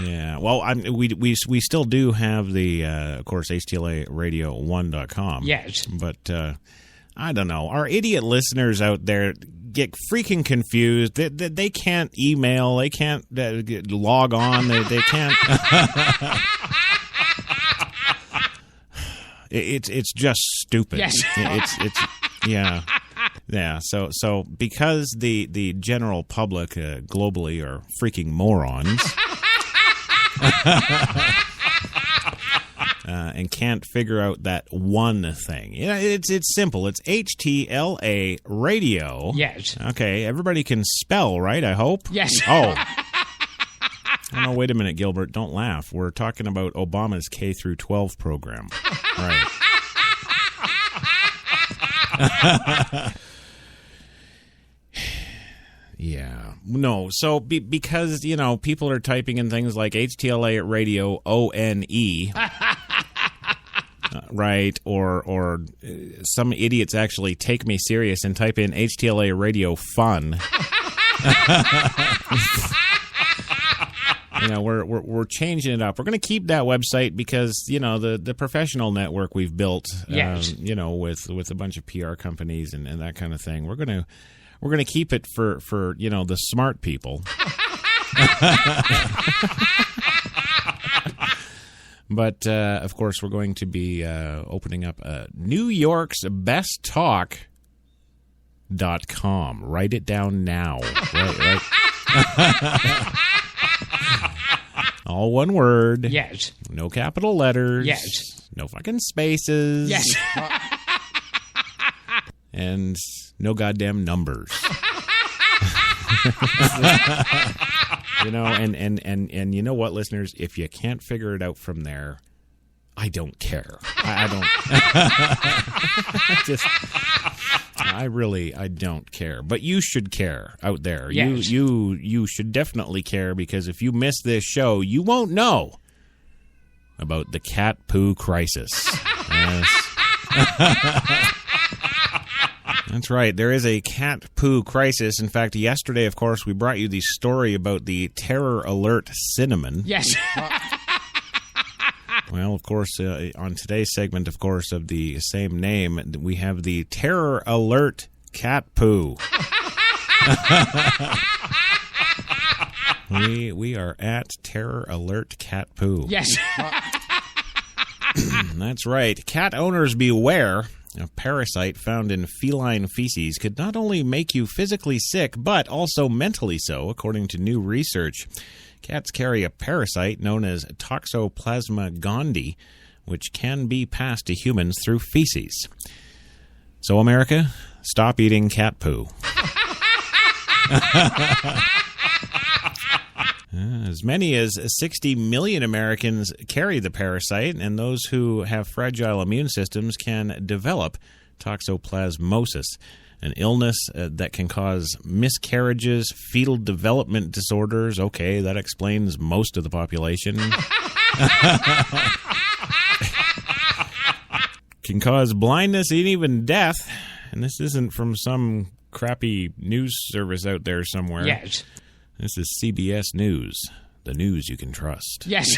Yeah. Well, we still do have the, of course, HTLARadio1.com. Yes. But I don't know. Our idiot listeners out there get freaking confused. They can't email. They can't log on. They can't. It's just stupid. Yes. It's yeah. Yeah, so because the general public globally are freaking morons and can't figure out that one thing. It's simple. It's HTLA radio. Yes. Okay, everybody can spell, right? I hope. Yes. Oh. Oh, no, wait a minute, Gilbert. Don't laugh. We're talking about Obama's K through 12 program. Right. Yeah. No. So because, people are typing in things like HTLA radio ONE, right? Or some idiots actually take me serious and type in HTLA radio fun. We're changing it up. We're going to keep that website because, the professional network we've built, yes. With a bunch of PR companies and that kind of thing. We're going to keep it for the smart people. But, of course, we're going to be opening up New York's Best Talk.com. Write it down now. Right. All one word. Yes. No capital letters. Yes. No fucking spaces. Yes. And no goddamn numbers. And you know what, listeners? If you can't figure it out from there, I don't care. I don't care. But you should care out there. Yes. You should definitely care, because if you miss this show, you won't know about the cat poo crisis. Yes. That's right. There is a cat poo crisis. In fact, yesterday, of course, we brought you the story about the Terror Alert Cinnamon. Yes. Well, of course, on today's segment, of course, of the same name, we have the Terror Alert Cat Poo. We are at Terror Alert Cat Poo. Yes. That's right. Cat owners beware. A parasite found in feline feces could not only make you physically sick, but also mentally so, according to new research. Cats carry a parasite known as Toxoplasma gondii, which can be passed to humans through feces. So, America, stop eating cat poo. As many as 60 million Americans carry the parasite, and those who have fragile immune systems can develop toxoplasmosis, an illness that can cause miscarriages, fetal development disorders. Okay, that explains most of the population. Can cause blindness and even death. And this isn't from some crappy news service out there somewhere. Yes. This is CBS News, the news you can trust. Yes.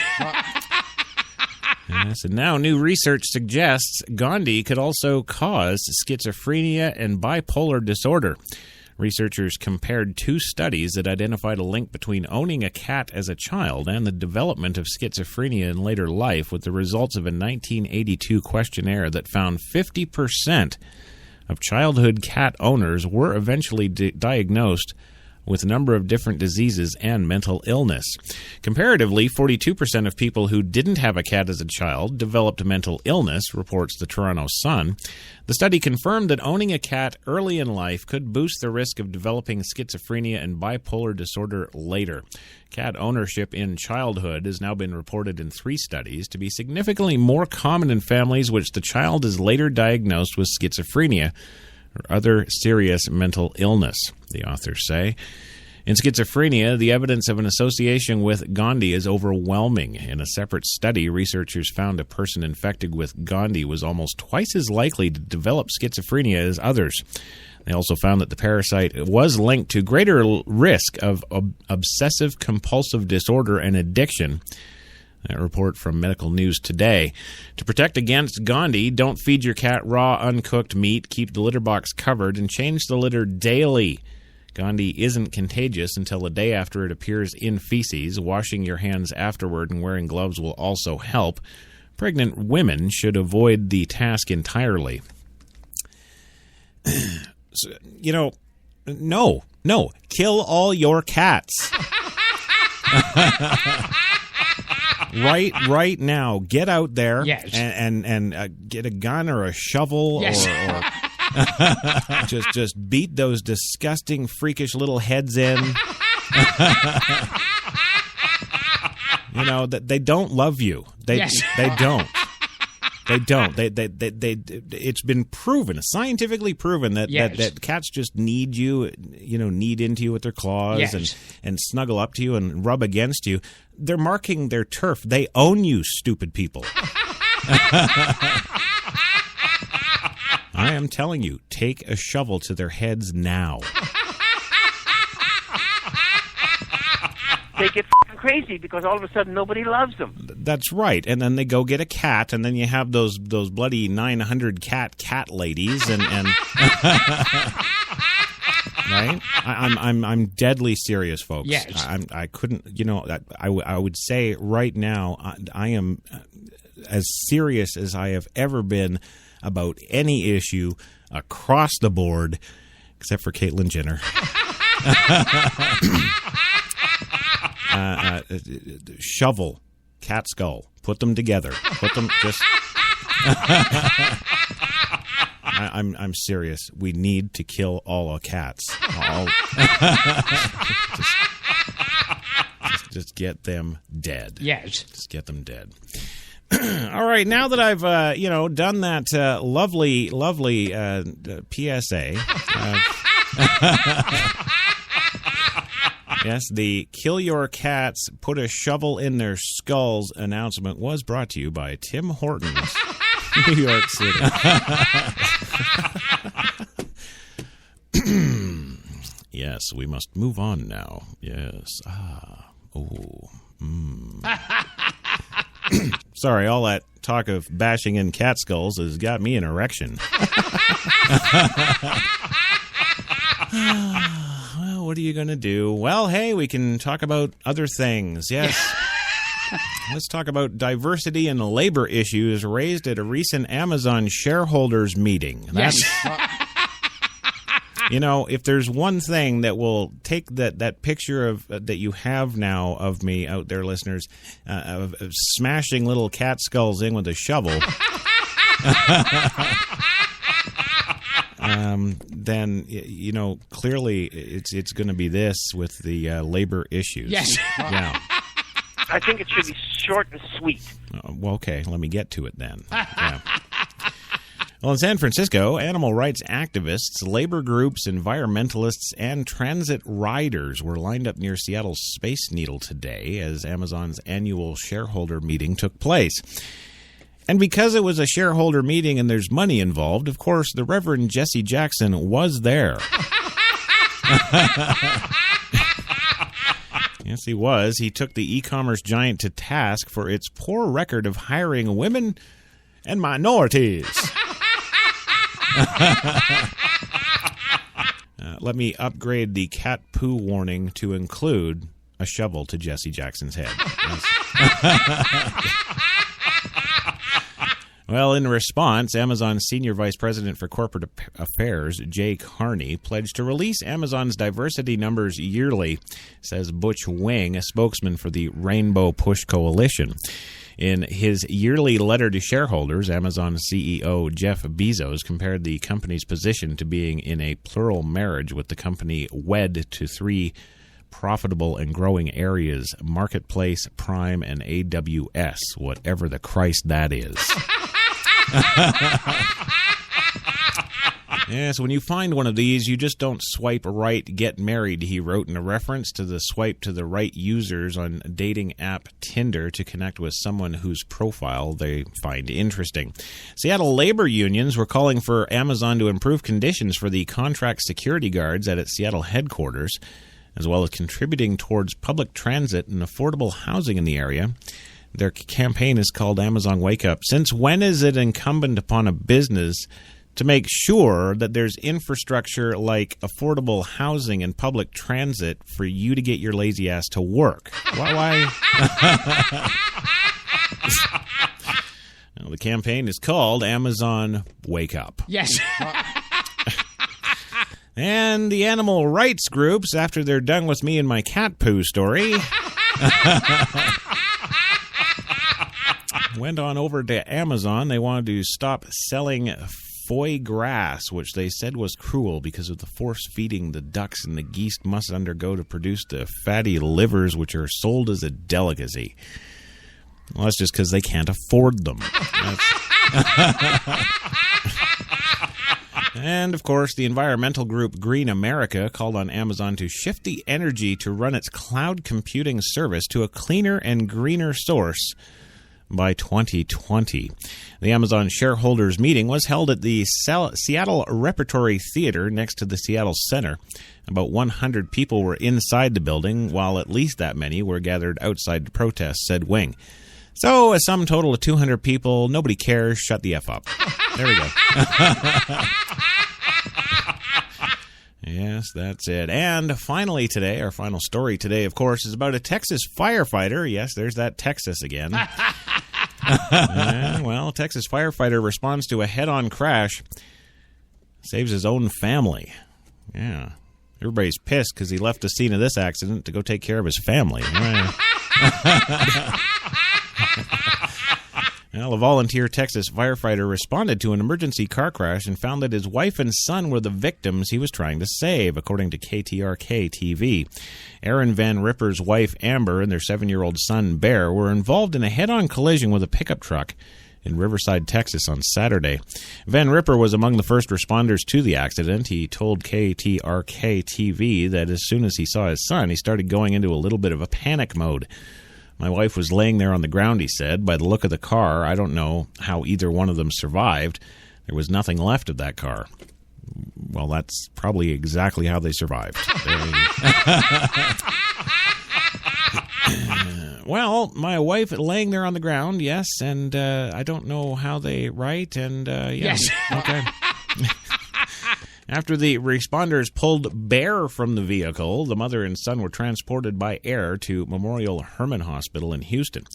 Yes, and now new research suggests Gandhi could also cause schizophrenia and bipolar disorder. Researchers compared two studies that identified a link between owning a cat as a child and the development of schizophrenia in later life, with the results of a 1982 questionnaire that found 50% of childhood cat owners were eventually diagnosed with a number of different diseases and mental illness. Comparatively, 42% of people who didn't have a cat as a child developed mental illness, reports the Toronto Sun. The study confirmed that owning a cat early in life could boost the risk of developing schizophrenia and bipolar disorder later. Cat ownership in childhood has now been reported in 3 studies to be significantly more common in families which the child is later diagnosed with schizophrenia or other serious mental illness, the authors say. In schizophrenia, the evidence of an association with Gandhi is overwhelming. In a separate study, researchers found a person infected with Gandhi was almost twice as likely to develop schizophrenia as others. They also found that the parasite was linked to greater risk of obsessive-compulsive disorder and addiction. A report from Medical News Today. To protect against Gandhi, don't feed your cat raw, uncooked meat, keep the litter box covered, and change the litter daily. Gandhi isn't contagious until the day after it appears in feces. Washing your hands afterward and wearing gloves will also help. Pregnant women should avoid the task entirely. So, no. Kill all your cats. Right now, get out there and get a gun or a shovel or just beat those disgusting, freakish little heads in. That they don't love you. They don't. They don't. It's been proven, scientifically proven that cats just need you, need into you with their claws and snuggle up to you and rub against you. They're marking their turf. They own you, stupid people. I am telling you, take a shovel to their heads now. They get crazy because all of a sudden nobody loves them. That's right. And then they go get a cat, and then you have those bloody 900 cat ladies, and right? I'm deadly serious, folks. Yes. I couldn't. I would say right now I am as serious as I have ever been about any issue across the board, except for Caitlyn Jenner. Shovel, cat skull, put them together. Put them just. I'm serious. We need to kill all our cats. Just get them dead. Yes. Just get them dead. All right. Now that I've done that lovely PSA. Yes, the Kill Your Cats, Put a Shovel in Their Skulls announcement was brought to you by Tim Hortons, New York City. Yes, we must move on now. Yes. Sorry, all that talk of bashing in cat skulls has got me an erection. Well, what are you going to do? Well, hey, we can talk about other things. Yes. Let's talk about diversity and labor issues raised at a recent Amazon shareholders meeting. That's, if there's one thing that will take that picture of that you have now of me out there, listeners, of smashing little cat skulls in with a shovel, then clearly it's going to be this with the labor issues. Yes. Yeah. I think it should be short and sweet. Well, okay, let me get to it then. Yeah. Well, in San Francisco, animal rights activists, labor groups, environmentalists, and transit riders were lined up near Seattle's Space Needle today as Amazon's annual shareholder meeting took place. And because it was a shareholder meeting and there's money involved, of course, the Reverend Jesse Jackson was there. Yes, he was. He took the e-commerce giant to task for its poor record of hiring women and minorities. Let me upgrade the cat poo warning to include a shovel to Jesse Jackson's head. Yes. Well, in response, Amazon's Senior Vice President for Corporate Affairs, Jay Carney, pledged to release Amazon's diversity numbers yearly, says Butch Wing, a spokesman for the Rainbow Push Coalition. In his yearly letter to shareholders, Amazon CEO Jeff Bezos compared the company's position to being in a plural marriage with the company wed to three profitable and growing areas: Marketplace, Prime, and AWS, whatever the Christ that is. Yes, when you find one of these, you just don't swipe right, get married, he wrote in a reference to the swipe to the right users on dating app Tinder to connect with someone whose profile they find interesting. Seattle labor unions were calling for Amazon to improve conditions for the contract security guards at its Seattle headquarters, as well as contributing towards public transit and affordable housing in the area. Their campaign is called Amazon Wake Up. Since when is it incumbent upon a business to make sure that there's infrastructure like affordable housing and public transit for you to get your lazy ass to work? Why? Well, the campaign is called Amazon Wake Up. Yes. And the animal rights groups, after they're done with me and my cat poo story, went on over to Amazon. They wanted to stop selling foie gras, which they said was cruel because of the force feeding the ducks and the geese must undergo to produce the fatty livers, which are sold as a delicacy. Well, that's just because they can't afford them. And, of course, the environmental group Green America called on Amazon to shift the energy to run its cloud computing service to a cleaner and greener source by 2020. The Amazon shareholders meeting was held at the Seattle Repertory Theater next to the Seattle Center. About 100 people were inside the building, while at least that many were gathered outside to protest, said Wing. So, a sum total of 200 people, nobody cares, shut the F up. There we go. Yes, that's it. And finally today, our final story today, of course, is about a Texas firefighter. Yes, there's that Texas again. Well, a Texas firefighter responds to a head-on crash, saves his own family. Yeah. Everybody's pissed because he left the scene of this accident to go take care of his family. Well, a volunteer Texas firefighter responded to an emergency car crash and found that his wife and son were the victims he was trying to save, according to KTRK-TV. Aaron Van Ripper's wife, Amber, and their 7-year-old son, Bear, were involved in a head-on collision with a pickup truck in Riverside, Texas on Saturday. Van Ripper was among the first responders to the accident. He told KTRK-TV that as soon as he saw his son, he started going into a little bit of a panic mode. My wife was laying there on the ground, he said. By the look of the car, I don't know how either one of them survived. There was nothing left of that car. Well, that's probably exactly how they survived. Well, my wife laying there on the ground, yes, and I don't know how they write, and yes. Okay. After the responders pulled Bear from the vehicle, the mother and son were transported by air to Memorial Hermann Hospital in Houston.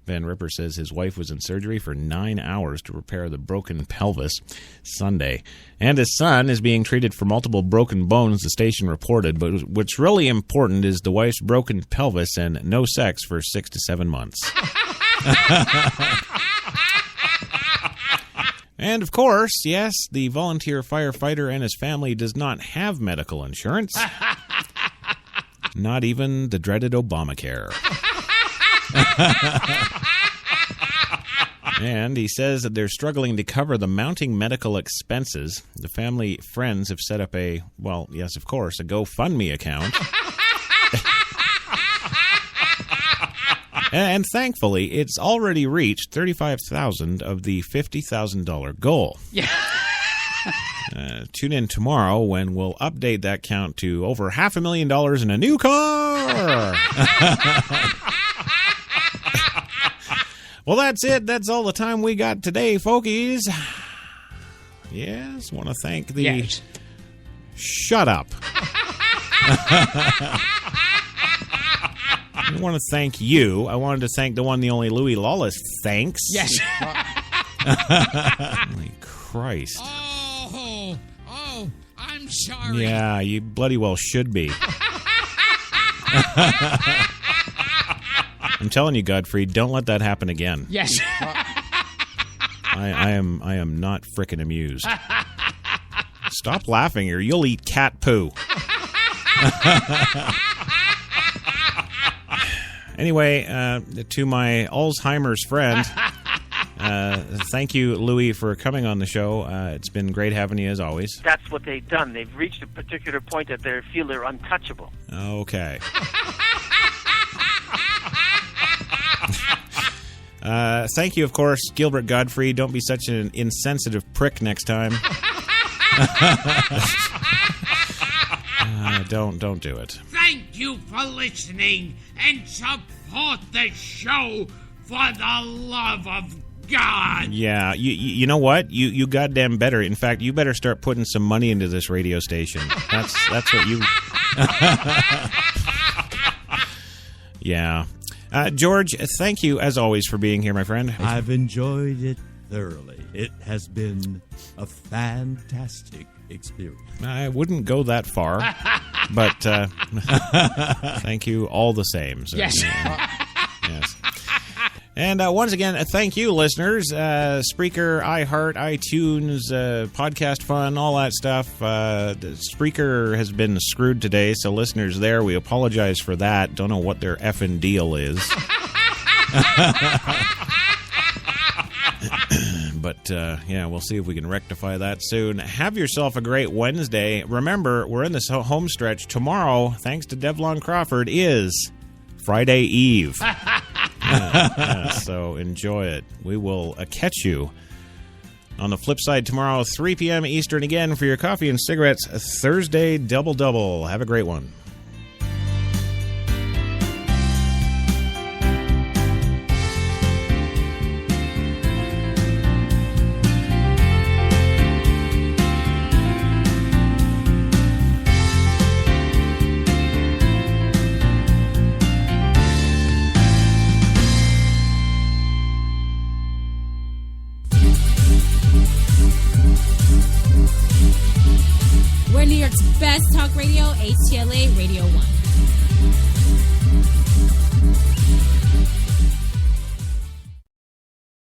Van Ripper says his wife was in surgery for 9 hours to repair the broken pelvis Sunday. And his son is being treated for multiple broken bones, the station reported. But what's really important is the wife's broken pelvis and no sex for 6 to 7 months. And, of course, yes, the volunteer firefighter and his family does not have medical insurance. Not even the dreaded Obamacare. And he says that they're struggling to cover the mounting medical expenses. The family friends have set up a, well, yes, of course, a GoFundMe account. And thankfully, it's already reached $35,000 of the $50,000 goal. Yeah. Tune in tomorrow when we'll update that count to over $500,000 in a new car. Well, that's it. That's all the time we got today, folkies. Yes, want to thank the... Yes. Shut up. I want to thank you. I wanted to thank the one, the only Louis Lawless. Thanks. Yes. Holy Christ. Oh, I'm sorry. Yeah, you bloody well should be. I'm telling you, Godfrey, don't let that happen again. Yes. I am not frickin' amused. Stop laughing or you'll eat cat poo. Anyway, to my Alzheimer's friend, thank you, Louis, for coming on the show. It's been great having you, as always. That's what they've done. They've reached a particular point that they feel they're untouchable. Okay. Thank you, of course, Gilbert Godfrey. Don't be such an insensitive prick next time. Don't do it. Thank you for listening and support the show For the love of God. Yeah, you know what? You goddamn better. In fact, you better start putting some money into this radio station. That's what you... Yeah. George, thank you, as always, for being here, my friend. I've enjoyed it thoroughly. It has been a fantastic experience. I wouldn't go that far, but thank you all the same. So, Yes. Yes. And once again, thank you, listeners. Spreaker, iHeart, iTunes, Podcast Fun, all that stuff. Spreaker has been screwed today, so listeners there, we apologize for that. Don't know what their effing deal is. But, yeah, we'll see if we can rectify that soon. Have yourself a great Wednesday. Remember, we're in this home stretch. Tomorrow, thanks to Devlon Crawford, is Friday Eve. So enjoy it. We will catch you on the flip side tomorrow, 3 p.m. Eastern again for your coffee and cigarettes. Thursday double. Have a great one. We're New York's best talk radio, HTLA Radio 1.